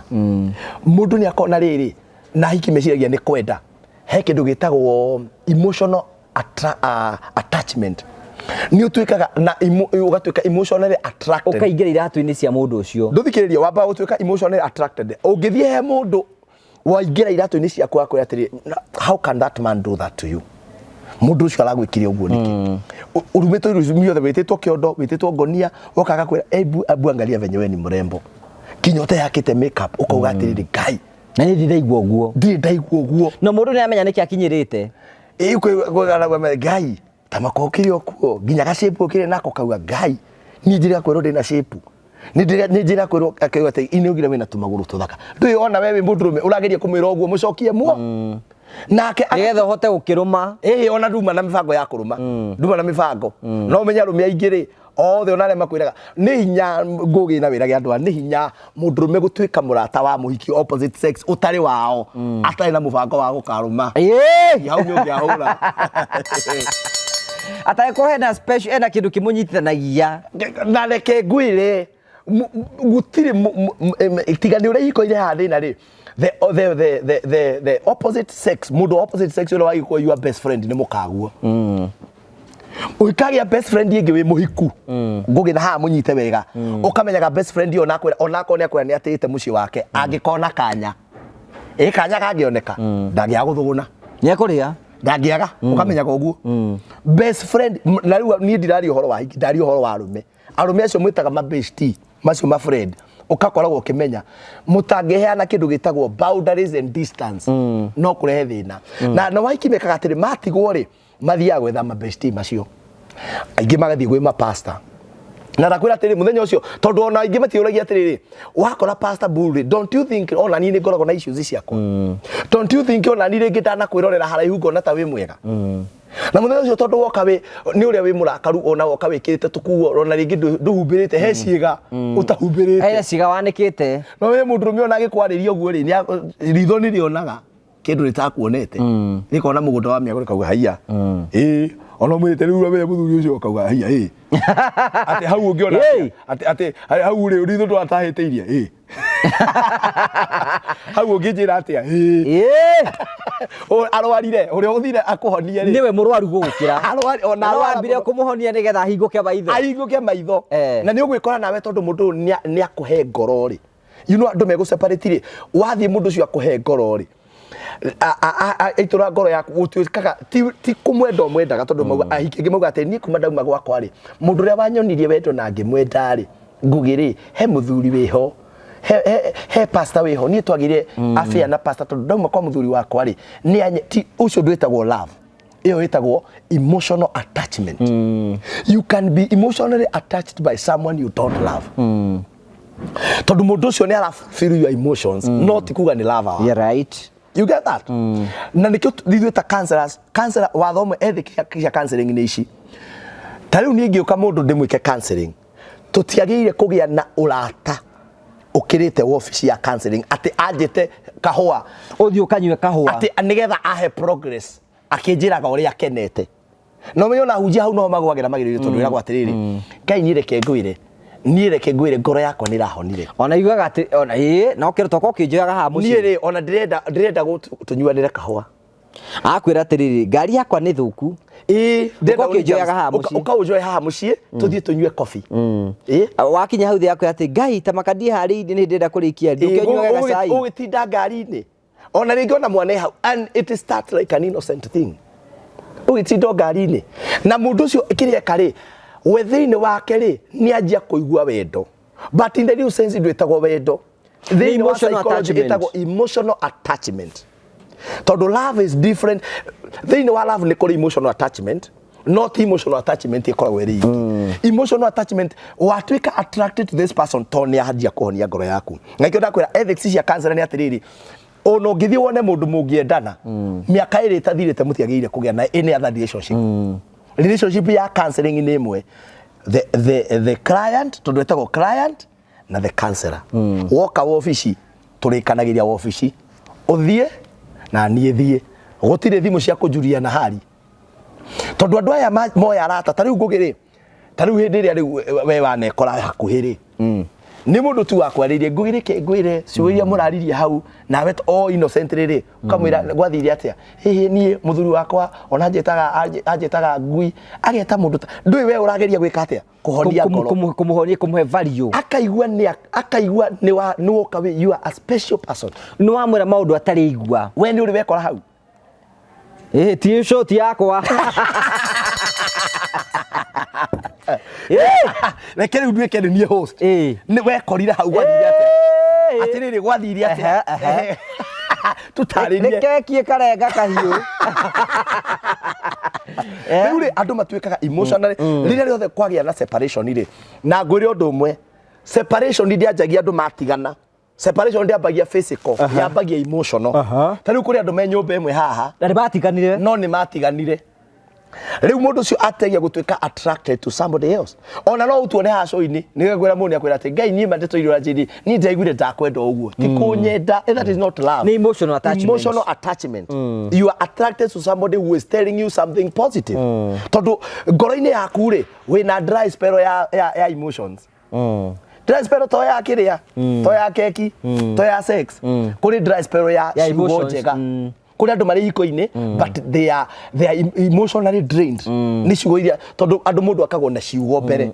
mũndũ nĩ akona rĩrĩ na hiki meciragia nĩ kwenda he kĩndũ gĩtagwo emotional attachment ni utuikaga na ugatuika emotionally attracted ukaingĩra iratũ-inĩ cia mũndũ ũcio ndũthikĩrĩria wamba gutuika emotionally attracted ũngĩthie he mũndũ waingĩra iratũ-inĩ ciaku akwĩra atĩrĩ how can that man do that to you mũndũ ũcio aragwĩkire ũguo nĩkĩ urumĩtwo irumi othe wĩtĩtwo kĩondo wĩtĩtwo ngonia wokaga kwĩra ebu angalia venye we ni mrembo kinyote yakite makeup ukauga atĩrĩ Ngai na nĩ ndĩraigua ũguo ndaigua ũguo na mũndũ nĩ amenya nĩkĩ akinyĩrĩte kwĩra Ngai tamako kiri okuo nginya gacipu kiri nako kauga Ngai ni njira kwĩrwo ndĩna shape ni njira kwĩrwo akauga atĩ inũgire wĩna tũmagũrũ tũthaka ndũĩ ona wewe mũndũrũme ũrageria kũmwĩra ũguo mũcokie muo nake nĩgetha ũhote gũkĩrũma ona nduma na mĩbango ya kũrũma nduma na mĩbango no menya arũme aingĩ rĩ othe ona arĩa makwĩraga nĩ hinya ngũgĩ na wĩrage andũ nĩ hinya mũndũrũme gũtuĩka mũrata wa mũhiki opposite sex ũtarĩ wao atarĩ na mũbango wa gũkarũma hau nĩ ũngĩahũra atagĩkorwo hena special ena kĩndũ kĩmũnyitithanagia na reke ngwĩre gũtirĩ tigani ũrĩa ihiko-inĩ haha thĩna rĩ the opposite sex mũndũ opposite sex ũrĩa wagĩkorwo your best friend nĩ mũkaguo ũikagĩa best friend ĩngĩ wĩ mũhiku ngũgĩ na haha mũnyite wega ũkamenyaga best friend onako nĩ akwĩra nĩ atĩte mũciĩ wake angĩkona kanya kanya kangĩoneka ndangĩaga gũthũgũna nĩ ekũrĩa ndangĩaga ũkamenyaga ũguo best friend na rĩu niĩ ndiraria ũhoro wa hiki ndaria ũhoro wa arũme acio mwĩtaga ma bestie macio ma friend ukakoragwo ukimenya mutangĩheana kĩndũ gĩtagwo boundaries and distance no kũrehe thĩna na wahiki mekaga atĩrĩ matigwo rĩ mathiaga gwetha ma bestie macio aingĩ magathiĩ gwĩ ma pastor na ndakwĩra atĩrĩ mũthenya ũcio tondũ ona aingĩ matiũragia atĩrĩ wakora Pastor Bull don't you think ona niĩ nĩngoragwo na issues ciakwa don't you think ona niĩ rĩngĩ ndanakwĩrorera haraihu ngona ta wĩ mwega na mũthenya ũcio tondũ woka wĩ nĩ ũrĩa wĩ mũrakaru ona woka wĩkĩrĩte tũkuo ona rĩngĩ ndũhumbĩrĩte he ciĩga ũtahumbĩrĩte he ciĩga wanĩkĩte no wĩ mũndũrũme ona agĩkwarĩria ũguo rĩ ritho nĩ rĩonaga kĩndũ rĩtakuonete rĩkona mũgũnda wa mĩago rĩkauga haiya ona mwĩte rĩu we mũthuri ũcio akauga haiya atĩ hau ũngĩona atĩ hau rĩ ritho ndwatahĩte iria hau ũngĩnjĩra atĩa arwarire ũrĩa ũthire akũhonie rĩ niwe mũrwaru gũgũkĩra ona arwambire kũmũhonia nĩgetha ahingũke maitho na nĩ ũgwĩkora nawe tondũ mũndũ nĩ akũhe ngoro rĩ andũ megũseparate rĩ wathiĩ mũndũ ũcio akũhe ngoro rĩ aitura ngoro yaku gũtuĩkaga ti kũmwenda ũmwendaga tondũ mauga ahiki angĩ mauga atĩ niĩ kuma ndauma gwakwa rĩ mũndũ ũrĩa wanyonirie wendo na ngĩmwenda rĩ ngũgĩ rĩ he mũthuri wĩho he pastor wĩho niĩ twagire afia na pastor tondũ ndauma kwa mũthuri wakwa rĩ ũcio ndwĩtagwo love ĩyo ĩtagwo emotional attachment you can be emotionally attached by someone you don't love tondũ mũndũ ũcio nĩ arafeel your emotions no ti kuga nĩ love you're right. You get that? Na nikio lithuĩta counselors wathomo ethikia counseling nĩ ici ta rĩu niĩ ngĩũka mũndũ ndĩmwĩke counseling tũtiagĩrĩire kũgĩa na ũrata ũkĩrĩte wabici ya counseling atĩ anjĩte kahũa ũthiĩ ũkanyue kahũa atĩ nĩgetha ahe progress akĩnjĩraga ũrĩa akenete no menyo na hunjia hau no magwagira magirire tondu ira gwatiriri Ngai ni reke ngwire ngoro yakwa ni rahonire ona iguaga ati ona no kirto ko kinjoyaga ha muci ni ri ona ndirenda tunyuanire kahua akwira atiriri ngari yakwa ni thuku ndenda kinjoyaga ha muci ukaunjoya haha muci tuthie tunyue coffee wakinya hau thia yakwa ati Ngai ta makadi hari ni ndenda kurikia ndukenyuaga cai ugitinda ngari-ini ona ringi ona mwana hau and it starts like an innocent thing ugitinda ngari-ini na mundu ucio kiria kari we thiini wake ri ni anjia kuigua wendo but in the new sense ndwetagwo wendo thiini wa psychology etagwo emotional attachment tondu love is different thiini wa love ni kuri emotional attachment not emotional attachment ikoragwo iri emotional attachment watwika attracted to this person toni anjia kuhonia ngoro yaku na ikio ndakwira ethics cia cancer ni atiriri ono ngithi wone mundu mungiendana miaka iri tathirite mutiagirire kugia na any other relationship relationship ya counseling ni imwe the client tondu etagwo client na the counselor woka office turikanagiria office uthie na nie thie gutire thimu cia kujuria na hari tondu andu aya moya arata tariu ngugire tariu hindi ria riu we wanekora hakuhiri ni mundu tu wakwaririe ngugire ke ngwire ciuria muraririe hau nawe innocent riri ukamwira gwathire atia hihi nie muthuri wakwa ona anjetaga ngui ageta mundu ndui we urageria gwika atia kuhonia ngoro kumuhonia kumuhe value akaigua ni woka we you are a special person ni wamwira maundu atari igua we ni uri wekora hau ti shot yakwa rekere ndwike ni host ni wekorire hau gwathire atia atiriri gwathire atia tutaririe nekekie karenga kahiu riu andu matwikaga emotionally riria riothe kwagia na separation ri na ngwire undu umwe separation ndianjagia andu matigana separation ndiambagia physical yambagia emotional tariu kuri andu me nyumba imwe haha na batiganire no ni matiganire riu mundu ucio ategia gutwika attracted to somebody else ona no utuone ha show-ini nigegwira mundu akwira ati Ngai ni mandito irio ajiri ni ndaiguire ndakwenda uguo ti kunyenda that is not love ni emotional attachment you are attracted to somebody who is telling you something positive tondu ngoro-ini yaku ri wina dry spell ya emotions dry spell to ya kiria to ya keki to ya sex kuri dry spell ya ciugo njega kuri andu mari iko-ini but they are emotionally drained ni ciugo iria tondu andu mundu akagwo na ciugo mbere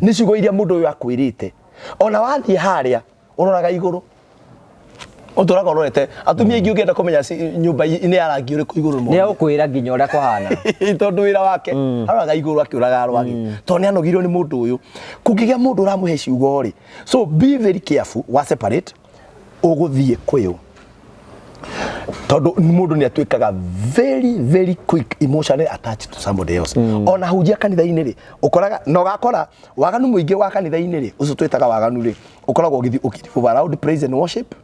ni ciugo iria mundu uyu akwirite ona wathie haria uroraga iguru uturaga urorete atumia ingi ungienda kumenya nyumba ini ya rangi uriku iguru mo ni ukwira nginya uria kuhana tondu wira wake aroraga iguru akiuraga rwagi to ni anogirwo ni mundu uyu kungigia mundu uramuhe ciugo ri so be very careful wa separate uguthie kwiyo tondu mundu ni atwikaga very quick emotionally attached to somebody else ona hujia kanitha-ini ri ukoraga no gakora waganu muingi wa kanitha-ini ri ucio twitaga waganu ri ukoragwo ukithi around praise and worship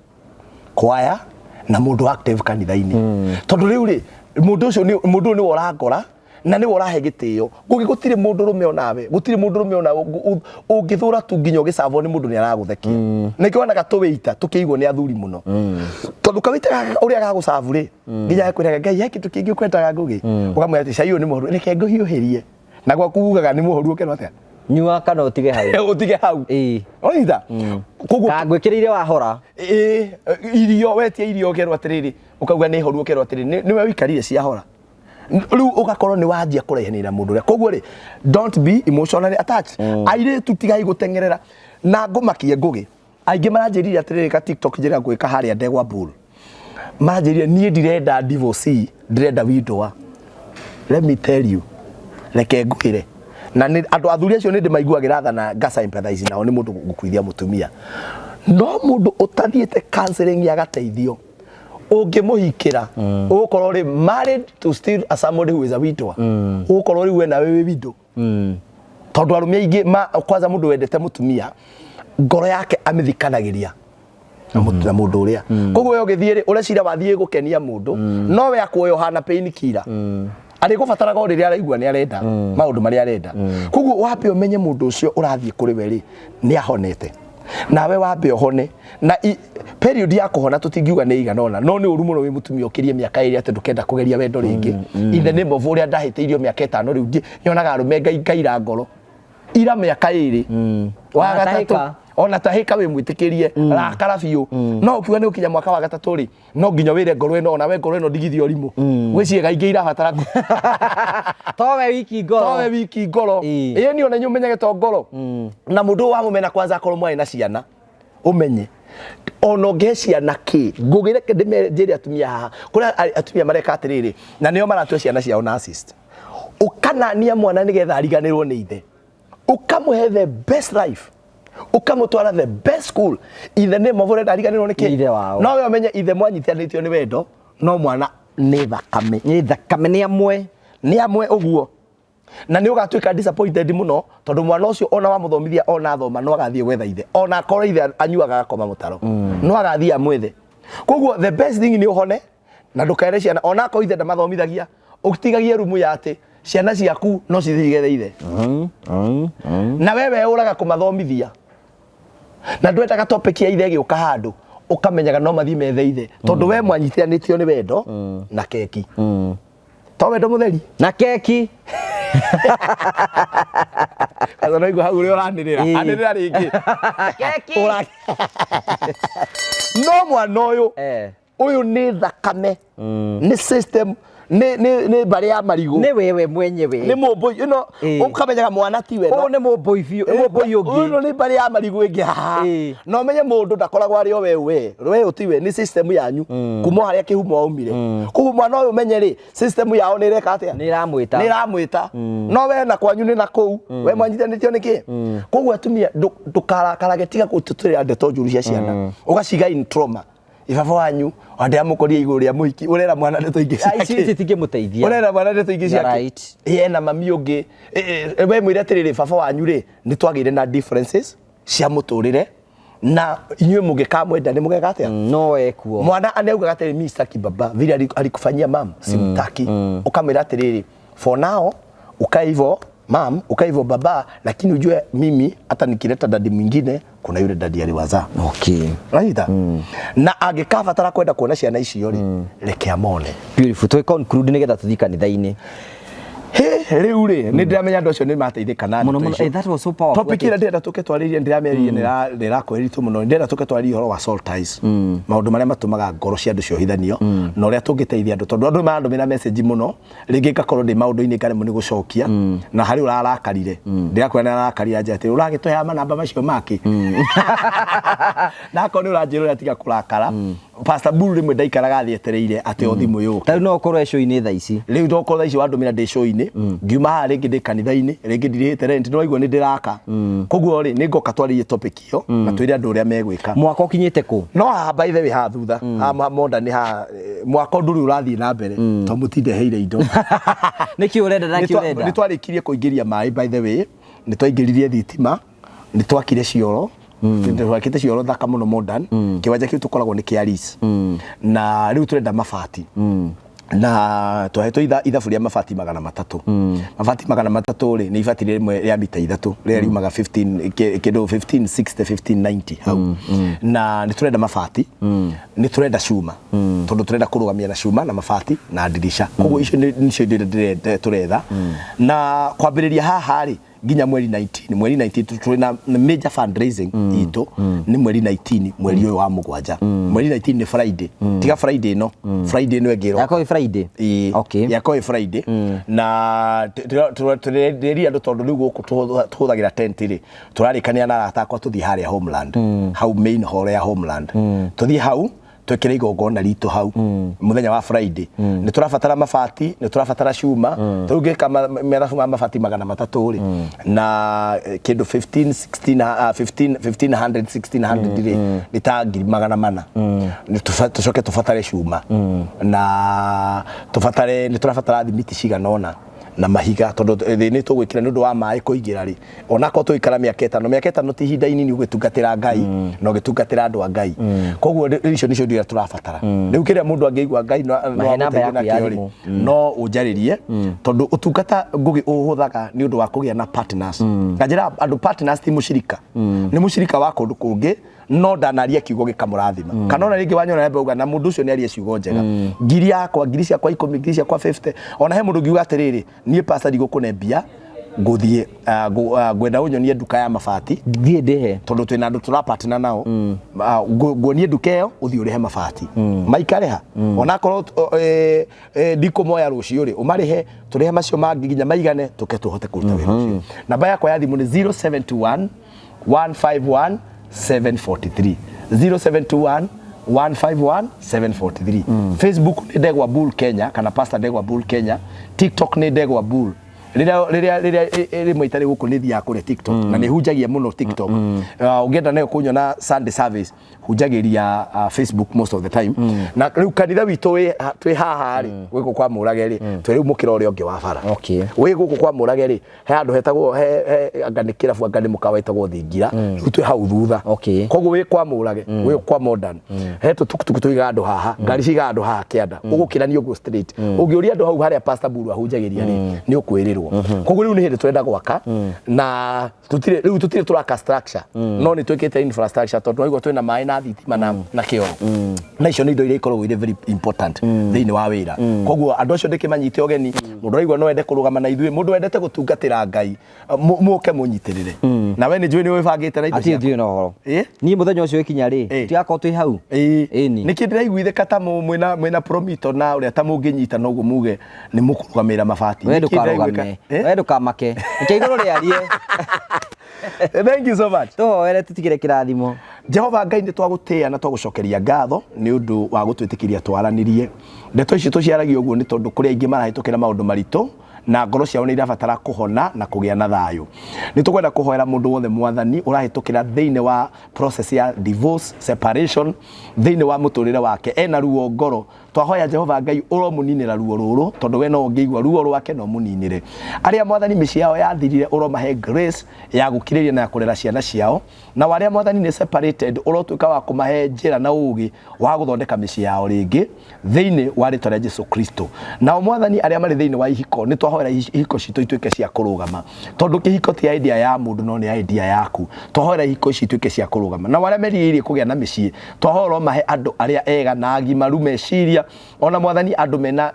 choir na mundu active kanitha-ini tondu riu ri mundu ucio ni worangora na ni worahe gitio gutire mundu rume onawe gutire mundu rume ona ungithura tu nginya gisavo ni mundu ni araguthekia nikio ona gatuwita tukiigwo ni athuri muno tondu kawita uria gagusavu ri nginya akwiraga Ngai he kitu kingi ukwendaga ngugi ukamwira ati cai ni muhoru reke nguhiuhirie na gwa kuugaga ni muhoru ukeno atia nyua kana utige hau utige hau oitha kugu kangwikirire wahora irio wetie irio ukerwa atiriri ukauga ni horu ukerwa atiriri ni we wikarire cia hora riu ugakorwo ni wanjia kurehenira mundu ria koguo ri don't be emotionally attached aire tutigai gutengerera na ngumakie ngugi aingi maranjirire atiriri ka TikTok njira gwika haria ndegwa bull maranjirire nie ndirenda divorce ndirenda widowa let me tell you reke ngwire na ni andu athuri acio ni ndimaiguagira tha na ngasa empathize nao ni mundu gukuithia mutumia no mundu utathiete counseling ya gateithio ungimuhikira ugukorwo ri married to still as somebody who is a widower ugukorwo ri we na we widow tondu arumia aingi kwanza mundu wendete mutumia ngoro yake amithikanagiria na mundu uria koguo we ugithie ri urecira wathie gukenia mundu no we akuoyo hana pain killer ari gubataraga riria araigua ni arenda maundu mari arenda koguo wape umenye mundu ucio urathie kuri we ri ni ahonete nawe wambe ohone na period ya kuhona tutingiuga nĩ iganona no nĩ ũru mũno wĩ mũtumia ũkĩrie mĩaka ĩrĩ atĩ ndũkenda kũgeria wendo rĩngĩ ithe nĩ mbovu ũrĩa ndahĩtĩirio mĩaka 5 rĩu nyonaga arũme ngaira ngoro ira mĩaka ĩrĩ wa gatatũ ona tahika we mwĩtĩkĩrie rakara biũ no ũkiuga nĩ ũkinya mwaka wa gatatũ rĩ no nginya wĩre ngoro ĩno ona we ngoro ĩno ndigithio rimũ gwĩciega ingĩ irabatara towe wiki ngoro ĩni ona nyumenyage to ngoro na mũndũ wa mũmena kwanza akorwo mwarĩ na ciana ũmenye ona ngĩ ciana kĩ ngũgĩre ndĩmere atumia haha kũrĩa atumia mareka atĩrĩrĩ na nĩo maratue ciana ciao na assist ũkanania mwana nĩgetha ariganĩrwo nĩ ithe ũkamũhe the best life ukamutwara the best school ithe nĩ mavore ndariganĩrwo nĩ kĩ no we umenye ithe mwanyitithanĩtio nĩ wendo no mwana nĩ thakame nĩ amwe ũguo na nĩ ũgatuĩka disappointed mũno tondũ mwana ũcio ona wamũthomithia ona thoma no agathiĩ gwetha ithe ona akorwo ithe anyuaga akoma mũtaro no agathiĩ amwethe koguo the best thing nĩ ũhone na ndũkaere ciana ona akorwo ithe ndamathomithagia ũtigagie rumu ya atĩ ciana ciaku no cithiĩ gethe ithe na wewe ũraga kũmathomithia na ndwendaga topic ya ithe gĩũka handũ ũkamenyaga no mathii methe ithe tondũ we mwanyitithanĩtio nĩ wendo na keki to wendo mũtheri na keki kaza no igua hau rĩ ũranĩrĩra rĩngĩ keki no mwana ũyũ nĩ thakame nĩ system nĩ bari ya marigo nĩ wewe mwenyewe nĩ mũmbũi ino ũkamenyaga mwana ti we no nĩ mũmbũi biũ mũmbũi ũngĩ ũyũ nĩ bari ya marigo ĩngĩ haha no menye mũndũ ndakoragwo arĩ o we ũtiwe nĩ system yanyu kuma harĩa kĩhumo aumire koguo mwana ũyũ menye rĩ system yao nĩ ĩreka atĩa nĩ ĩramwĩta no we na kwanyu nĩ na kũu we mwanyithanĩtio nĩ kĩ koguo atumia ndũkarakarage tiga gũtũtũrĩra ndeto njũru cia ciana ũgaciga in trauma ibaba wanyu wandĩa mũkoria igũrũ rĩa mũhiki ũrera mwana ndeto ingĩ ciake tingĩmũteithia ũrera mwana ndeto ingĩ ciake na mami ũngĩ we mwĩre atĩrĩrĩ baba wanyu rĩ nĩ twagĩire na differences cia mũtũrĩre na inyuĩ mũngĩkamwenda nĩ mũgeka atĩa no ekuo mwana anaugaga atĩrĩ mimi sitaki baba vile alikufanyia mam simtaki ukamwĩra atĩrĩrĩ for now ukae hivyo mam ukae hivyo baba lakini ujue mimi hata nikileta dadi mwingine kuna yule dadi aliwazaa right na angĩkabatara kwenda kuona ciana icio rĩ reke amone beautiful to conclude nĩgetha tũthiĩ kanitha-inĩ rĩu rĩ nĩ ndĩramenya andũ acio nĩ mateithĩka na that was so powerful topic ĩrĩa ndĩrenda tũke twarĩrie ndĩramĩarĩrie nĩrakũĩritũ mũno ndĩrenda tũke twarĩrie ũhoro wa soul ties maũndũ marĩa matũmaga ngoro cia andũ ciohithanio na ũrĩa tũngĩteithia andũ tondũ andũ marandũmĩra message mũno rĩngĩ ngakorwo ndĩ maũndũ-inĩ ngaremwo nĩ gũcokia na harĩ ũrarakarire ndĩrakwĩra nĩ arakarire anja atĩ ũragĩtũhe manamba macio make na akorwo nĩ ũranjĩra ũrĩa tiga kũrakara Pastor Buru rĩmwe ndaikaraga thĩ etereire atĩ o thimũ yũke tarĩ no ũkorwo show-inĩ thaa ici rĩu ndokorwo thaa ici wandũmĩra ndĩ show-inĩ ngiuma haha rĩngĩ ndĩ kanitha-inĩ rĩngĩ ndirĩhĩte rent nĩ waigua nĩ ndĩraka koguo rĩ nĩ ngoka twarĩrie topic ĩyo na twĩre andũ ũrĩa megwĩka mwaka ũkinyĩte kũ no haha by the way haha thutha monda nĩ haha mwaka ndũrĩ ũrathiĩ na mbere to mũtindeheire indo nĩkĩ ũrenda nĩ twarĩkirie kũingĩria maĩ by the way nĩ twaingĩririe thitima nĩ twakire cioro twakĩte cioro thaka mũno modern kĩwanja kĩu tũkoragwo nĩ kĩa lease na rĩu tũrenda mabati na twahetwo ithabu rĩa mabati 300 mabati 300 rĩ nĩ ibati rĩmwe rĩa mita 3 rĩrĩa riumaga 15 kĩndũ 1560 1590 hau na nĩ tũrenda mabati nĩ tũrenda cuma tondũ tũrenda kũrũgamia na cuma na mabati na ndirisha koguo icio nĩcio indo tũretha na kwambĩrĩria haha rĩ nginya mweri 19 tũrĩ na major fundraising itũ nĩ mweri 19 mweri ũyũ wa mũgwanja mweri 19 nĩ Friday tiga Friday no Friday nĩ ngero yako Friday okay yako Friday na tũrĩria andũ tondũ rĩu gũkũ tũhũthagĩra tent rĩ tũrarĩkania na arata akwa tũthiĩ harĩa Homeland hau main hall ya Homeland tũthiĩ hau twekere igongona ritũ hau muthenya wa Friday nĩ tũrabatara mabati nĩ tũrabatara cuma tũgĩka merabu ma mabati 300 rĩ na kĩndũ 1500 1600 rĩ nĩ 400 nĩ tũcoke tũbatare cuma na nĩ tũrabatara thimiti ciganona na mahiga tondu nĩ tũgwĩkĩra nĩ ũndũ wa maĩ kũingĩra rĩ onako tũikara mĩaka 5 ti ihinda inini ũgĩtungatĩra Ngai na ũgĩtungatĩra andũ a Ngai koguo icio nĩcio ndio tũrabatara rĩu kĩrĩa mũndũ angĩigua Ngai no ũnjarĩrie tondũ ũtungata ngũgĩ ũhũthaga nĩ ũndũ wa kũgĩa na partners na njĩra andũ partners ti mũcirika nĩ mũcirika wa kũndũ kũngĩ no ndanaria kiugo gikamurathima kana ona ringi wanyona mbeuga na mundu ucio ni arie ciugo njega ngiri yakwa 10 ngiri ciakwa 50 ona he mundu ngiuga atiriri nie pastor digukune mbia nguthie gwenda unyonie nduka ya mabati thie ndihe tondu twina andu turapartner nao nguonie nduka iyo uthie urihe mabati maikareha ona korwo ndikumoya rucio ri umarihe turihe macio mangi nginya maigane tuke tuhote kuruta wira ucio namba yakwa ya thimu ni 0721 151 743 0721 151 743 Facebook ni Ndegwa Bull Kenya kana Pastor Ndegwa Bull Kenya TikTok ni Ndegwa Bull rĩrĩa mwĩtare gũkũ nĩ thiaga kũrĩa TikTok na nĩ hunjagia mũno TikTok ũngĩenda nayo kũnyona Sunday service hunjagĩria Facebook most of the time na rĩu kanitha witũ twĩ haha rĩ gũkũ kwa Mũrage rĩ twĩ rĩu mũkĩra ũrĩa ũngĩ wa bara wĩ gũkũ kwa Mũrage rĩ he andũ hetagwo angani kĩrabu angani mũkawa wetagwo Thingira rĩu twĩ hau thutha koguo wĩ kwa Mũrage wĩ kwa Modern he tũtukutuku tũiga andũ haha ngari ciga andũ haha kĩanda ũgũkĩrania ũguo straight ũngĩũria andũ hau harĩa Pastor Buru ahunjagĩria rĩ nĩ ũkwĩrĩrwo koguo riu ni hindi twenda gwaka na tutire turaka structure no ni twikite infrastructure tondu igwo twina mai na thitima na kioro na icio ni indo iria ikoragwo ire very important thiini wa wira koguo andu acio ndikimanyite ogeni mundu raigwa no ende kurugama na ithuĩ mundu endete gutungatira Ngai muke munyitirire na we ni njui ni wibangite na indo ati ndio no horo ni muthenya ucio ikinya ri tiako twi hau ni nikindiraiguithika ta mwina promito na uria ta munginyita no guo muge ni mukurugamira mabati we ndukamake nke iguru riarie thank you so much tuhoere tutigire kirathimo Jehova Ngai ni twagutia na twagucokeria ngatho ni undu wa gutwitikiria twaranirie ndeto ici tuciaragio uguo ni tondu kuri aingi marahitukira maundu maritu na ngoro ciao ni irabatara kuhona na kugia na thayu ni tukwenda kuhoera mundu wothe mwathani urahitukira thiini wa process ya divorce separation thiini wa muturire wake ena ruo ngoro twahoya Jehova Ngai uromuninira ruo ruru tondu we no ungiigwa ruo rwake no muninire aria mwathani mici yao yathirire uromahe grace ya gukiriria na kurera ciana ciao na waria mwathani ni separated urotwika wa kumahe njira na ugi wa guthondeka mici yao ringi thiini wa ritwa ria Jesu Kristo na mwathani aria mari thiini wa ihiko ni twahoera ihiko citu ituike cia kurugama tondu kihiko ti idea ya mundu no ni idea yaku twahoera ihiko citu ituike cia kurugama na waria meririe kugia na mici twahoera mahe andu aria ega na agimaru meciria ona mwathani andu mena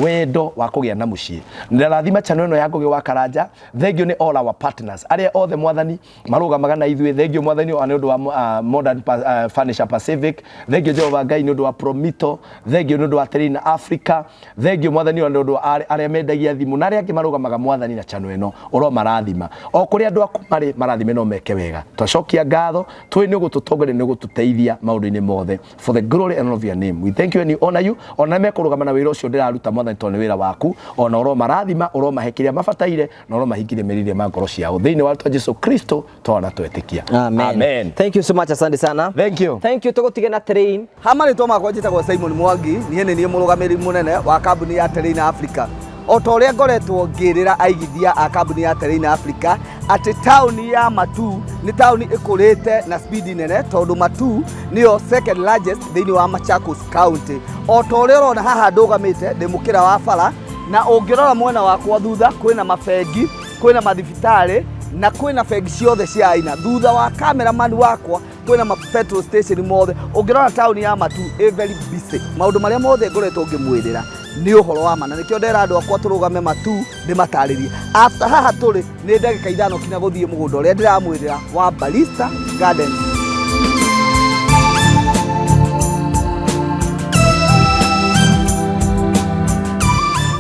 wendo wa kugia na mucii ndirathima channel ino ya Ngugi wa Karanja thengio ni all our partners aria othe mwathani marugamaga na ithuĩ thengio mwathani ni undu wa Modern Furniture Pacific thengio Jehova Ngai ni undu wa Promito thengio ni undu wa Terina Africa thengio mwathani ni undu wa aria mendagia thimu na aria marugamaga mwathani na channel ino oro marathima o kuri andu aku mari marathime no meke wega twacokia ngatho twi ni gututongoria ni gututeithia maundu-ini mothe for the glory and of your name we thank you and honor you ona mekurugama na wira ucio ndiraruta mwathani tondu wira waku ona oro marathima oro mahekiria mabataire na oro mahingirie meririe magoro ciao thiini wa Jesu Kristo twana twetikia amen thank you so much asante sana thank you tugutige na train hamari to makwa njitagwo Simon Mwangi nie murugamiri munene wa kambuni ya Train Africa o ta uria ngoretwo ngirira aigithia a kambuni ya Train Africa ati tauni ya Matu ni tauni ikurite na speed nene tondu Matu niyo second largest thiini wa Machakos County o ta uria urona haha ndugamite ndi mukira wa bara na ungirora mwena wakwa thutha kwina mafengi kwina mathibitari na kwina fengi ciothe cia aina thutha wa cameraman wakwa kwina ma petrol station mothe ungirora tauni ya Matu very busy maundu maria mothe ngoretwo ngimwirira ni uhoro wa mana nikio ndera andu akwa turugame Matu ndimataririe after haha turi ni ndagika 5 kinya guthie mugunda uria ndiramwirira wa Balista Gardens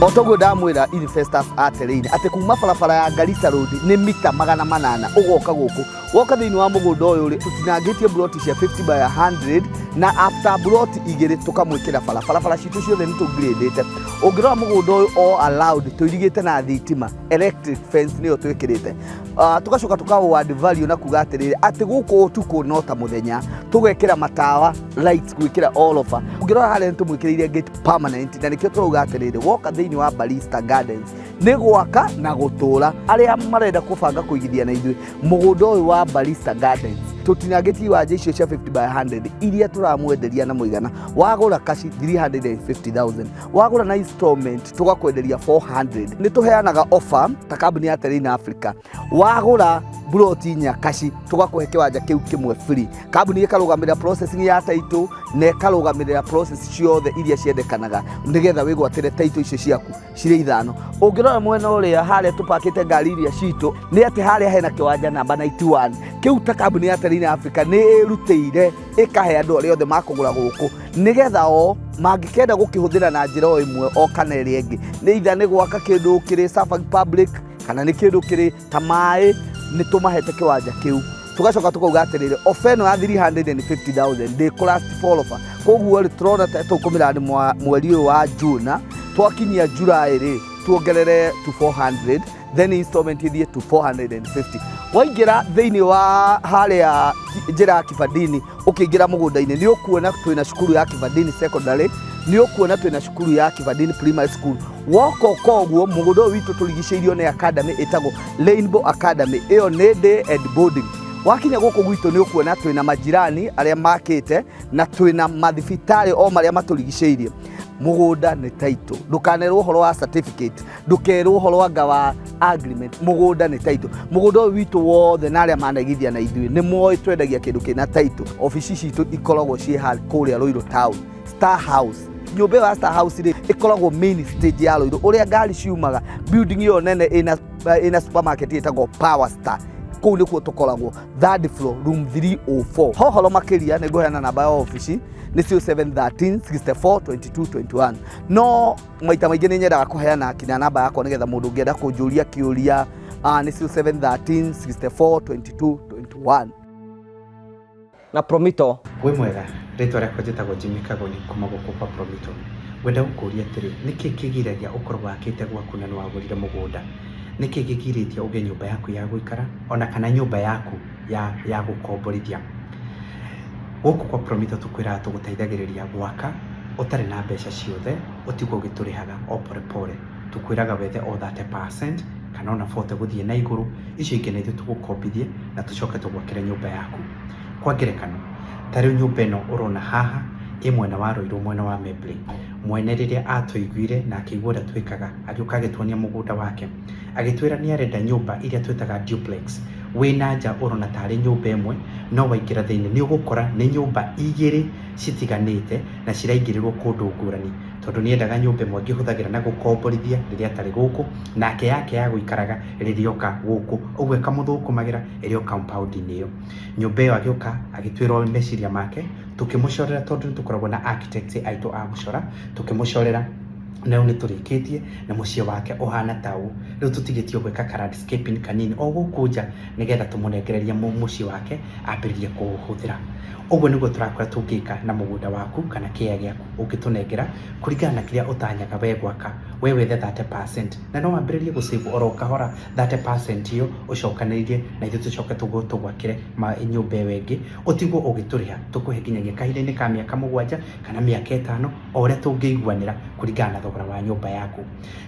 Otogo ndamwira investors aterine ati kuma barabara ya Garissa Road ni mita 800 ugoka guku woka thiini wa mugunda uyu ri tutinangitie broti cia 50 by 100 na after broti igiri tukamwikira barabara citu ciothe ni tugradete ungirora mugunda uyu all allowed tuirigite na thitima electric fence niyo twikirite tugacoka tukawo add value na kuga atiriri ati guku utuku nota muthenya tugekira matawa lights gwikira all over ungirora hale tumwikiriire gate permanent na nikio turuga atiriri woka thiini wa Balista Gardens ni gwaka na gutura aria marenda kubanga kuigithia na ithuĩ mugunda uyu wa Balista Gardens tutinagiti wa icio cia 50 by 100 iria turamwenderia na muigana wagura kashi 350,000 wagura na installment tugakwenderia 400 ni tuheanaga offer ta kambuni ya Train Africa wagura buroti Nyakaci tugakuhe kiwanja kiu kimwe free. Kambuni ikarugamirira processing ya title na ikarugamirira process ciothe iria ciendekanaga nigetha wigwatire title icio ciaku cire ithano. Ungirora mwena uria haria tupakite ngari iria citu ni ati haria hena kiwanja namba 91 kiu ta kambuni ya Terrain Africa ni irutire ikahe andu aria othe makugura guku nigetha o mangikenda gukihuthira na njira o imwe o kana iri ingi ni itha ni gwaka kindu kiri Safari Public kana ni kindu kiri ta mai ni tumahete kiwanja kiu tugacoka tukauga atiriri ofeno ya 350,000 ndi class follower koguo ri turona ta tukumira ni mweri wa June twakinyia July ri tuongerere to 400 then installment ithie to 450. Waingira thiini wa haria njira Kibandini ukiingira mugunda-ini ni ukuona twina cukuru ya Kibandini secondary ni ukuona twina cukuru ya Kibandini primary school woko koguo mugunda witu turigiceirio ni academy itago Rainbow Academy iyo ni day and boarding. Wakinya guku gwitu ni ukuona twina majirani aria makite na twina mathibitari o maria maturigiceirie. Mugunda ni title, ndukanerwo horo wa certificate, ndukerwo horo wa gawa agreement. Mugunda ni title, mugunda witu wothe na aria managithia na ithui ni moi twendagia kindu kina title. Ofisi citu ikoragwo cie hali kuria Ruiru town Star House. Nyumba ya Star House ri ikoragwo main stage ya Ruiru uria ngari ciumaga building yo nene ina supermarket itagwo Power Star. Kuu nikuo tukoragwo third floor room 304. Hohoro makiria ni nguheana namba ya ofisi ni 0713 64 22 21. No maita maingi ni nyendaga kuheana kinya namba yakwa nigetha mundu ungienda kunjuria kiuria ni 0713 64 22 21. Na Promito we mwega ritwa riakwa njitagwo Jimmy Kagoni kuma guku kwa Promito. Ngwenda gukuria atiri niki kigiragia ukorwo wakite gwaku na nwagurire mugunda niki gigiritie uge nyumba yaku ya guikara ona kana nyumba yaku ya gukomborithia. Guku kwa Promito tukwira tuguteithagiriria gwaka utari na mbeca ciothe utigwo giturihaga o pore pore. Tukwiraga wethe o 30% kana ona 40 guthie na iguru icio ingi nithio tugukombithie na tucoke tugwakire nyumba yaku. Kwa ngerekano tari nyumba ino urona haha imwena wa Ruiru mwena wa Meble mwene riria atuiguire na akigura twikaga agioka agitwonia mugunda wake agitwira ni arenda nyumba iria twitaga duplex wina nja urona tari nyumba imwe no waingira thiini ni ugukora ni nyumba igiri citiganite na ciraingirirwo kundu ngurani tondu ni endaga nyumba imwe angihuthagira na gukomborithia riria tari guku nake yake ya guikaraga riria oka guku ugwe kamuthukumagira riria compound niyo nyumba iyo agioka agitwira meciria make tukimucorera tondu tukoragwo na architect aitu a gucora tukimucorera na ni turikitie na mucie wake ohana tau riu tutigitio gweka landscaping kanini o gukunja nigetha tumunengereria mucie wake ambiririe kuhuthira. Uguo niguo turakora tungika na mugunda waku kana kia giaku ugitunengera kuringana na kiria utanyaga we gwaka we wethe 30% na no ambiririe gusave oro kahora 30% iyo ucokanirie na ithu tucoke tugwakire nyumba wengi utigwo ugituriha tukuhe nginyagia kahinda-ini ka miaka 7 kana miaka 5 o uria tungiguanira kuringana na thogora wa nyumba yaku.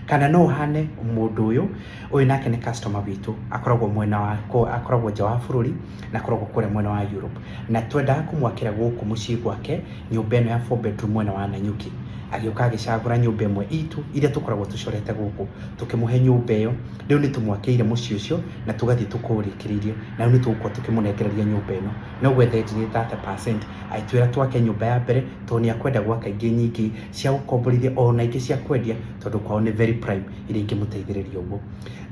Kana no hane mundu uyu nake ni customer witu akoragwo mwena wa akoragwo nja wa bururi na akoragwo kure mwena wa Europe na twenda kumwakira guku mucii gwake nyumba ino ya 4 bedroom mwena wa Nanyuki agioka agicagura nyumba imwe itu iria tukoragwo tucorete guku tukimuhe nyumba iyo riu ni tumwakiire mucii ucio na tugathie tukurikiririe na riu ni tugukorwo tukimunengereria nyumba ino no gwethe 30% aitwira twake nyumba ya mbere toni akwenda gwaka ingi nyingi cia gukomborithia ona ingi cia kwendia tondu kwao ni very prime iria ingimuteithiriria uguo.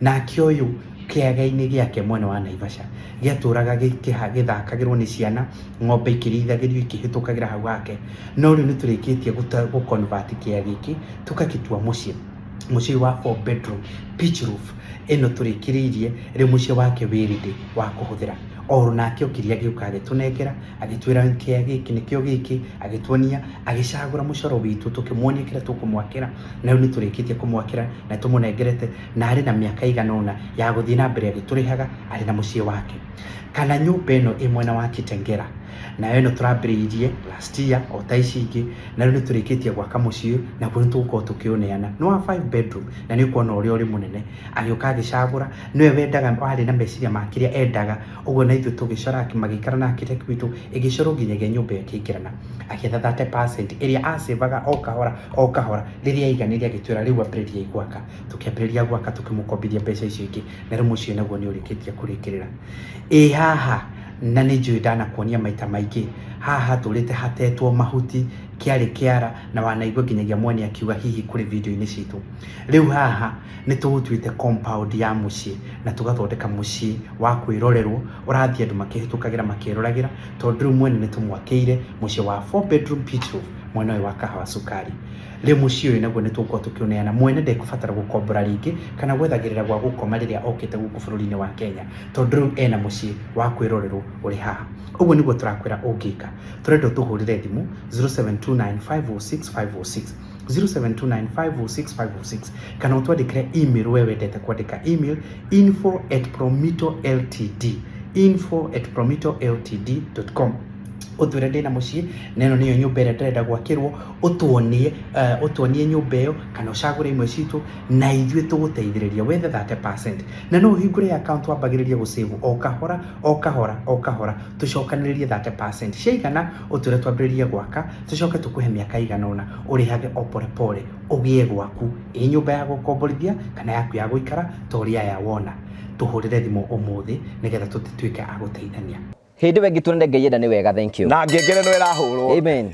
Na kioyu kiaga-ini giake mwena wa Naivasha giaturaga githakagirwo ni ciana ng'ombe ikirithagĩrio ikihitukagira hau hake no riu ni turikitie guconvert kiaga giki tukagitua mucii wa 4 bedroom pitch roof ino turikiririe ri mucii wake wiridi wa kuhuthira o nake okiria giuka agitunengera agitwira kiaga giki nikio giki agitwonia agicagura mucoro witu tukimuonia kira tukumwakira na riu ni turikitie kumwakira na tumunengerete na ari na miaka iganona ya guthii na mbere agiturihaga ari na mucii wake. Kana nyumba ino imwena wa Kitengera na eno turambiriirie last year o ta ici ingi na riu niturikitie gwaka mucii na kuo nitugukorwo tukioneana no 5 bedroom na ni kuona uria uri munene agioka agicagura niwe wendaga wari na meciria makiria endaga uguo na ithu tugicora magikara na architect witu igicoro nginyagia nyumba ikingirana akietha 30% iria asevaga o kahora riria iganiria gitwira riu aprendia igwaka tukiambiriria gwaka tukimukombithia mbeca icio ingi na riu mucii naguo ni urikitie kurikirira haha na nĩ njũĩ ndanakuonia maita maingĩ haha tũrĩte hatetwo mahuti kĩarĩ kĩara na wanaigua nginyagia mwene akiuga hihi kũrĩ video-inĩ citũ rĩu haha nĩ tũgũtuĩte compound ya mũciĩ na tũgathondeka mũciĩ wa kwĩrorerwo ũrathiĩ andũ makĩhĩtũkagĩra makĩroragĩra tondũ rĩu mwene nĩ tũmwakĩire mũciĩ wa 4 bedroom pitch roof mwena ũyũ wa Kahawa Sukari rĩu mũciĩ ũyũ naguo nĩ tũgũkorwo tũkĩoneana mwene ndekũbatara gũkombora rĩngĩ kana gwethagĩrĩra gwa gũkoma rĩrĩa okĩte gũkũ bũrũri-inĩ wa Kenya tondũ rĩu ena mũciĩ wa kwĩrorerwo ũrĩ haha ũguo nĩguo tũrakwĩra ũngĩka tũrenda tũhũrĩre thimũ 0729506506 0729506506 kana ũtwandĩkĩre email we wendete kwandĩka email info@promitoltd.com utwire ndina mucii neno niyo nyumba ĩrĩa ndĩrenda gwakĩrwo ũtuonie nyumba ĩyo kana ũcagũre imwe citũ na ithuĩ tũgũteithĩrĩria wethe 30% na no ũhingũre account wambagĩrĩrie gũsave o kahora tũcokanĩrĩrie 30% ciaigana ũtwire twambĩrĩrie gwaka tũcoke tũkũhe mĩaka igana ũna ũrĩhage o pole ũgĩe gwaku nyumba ya gũkomborithia kana yaku ya gũikara ta ũrĩa ya wona tuhũrĩre thimũ ũmũthĩ nĩgetha tũtuĩke a gũteithania hindi wengi tunende Ngai enda ni wega. Thank you na ngengere no irahurwo amen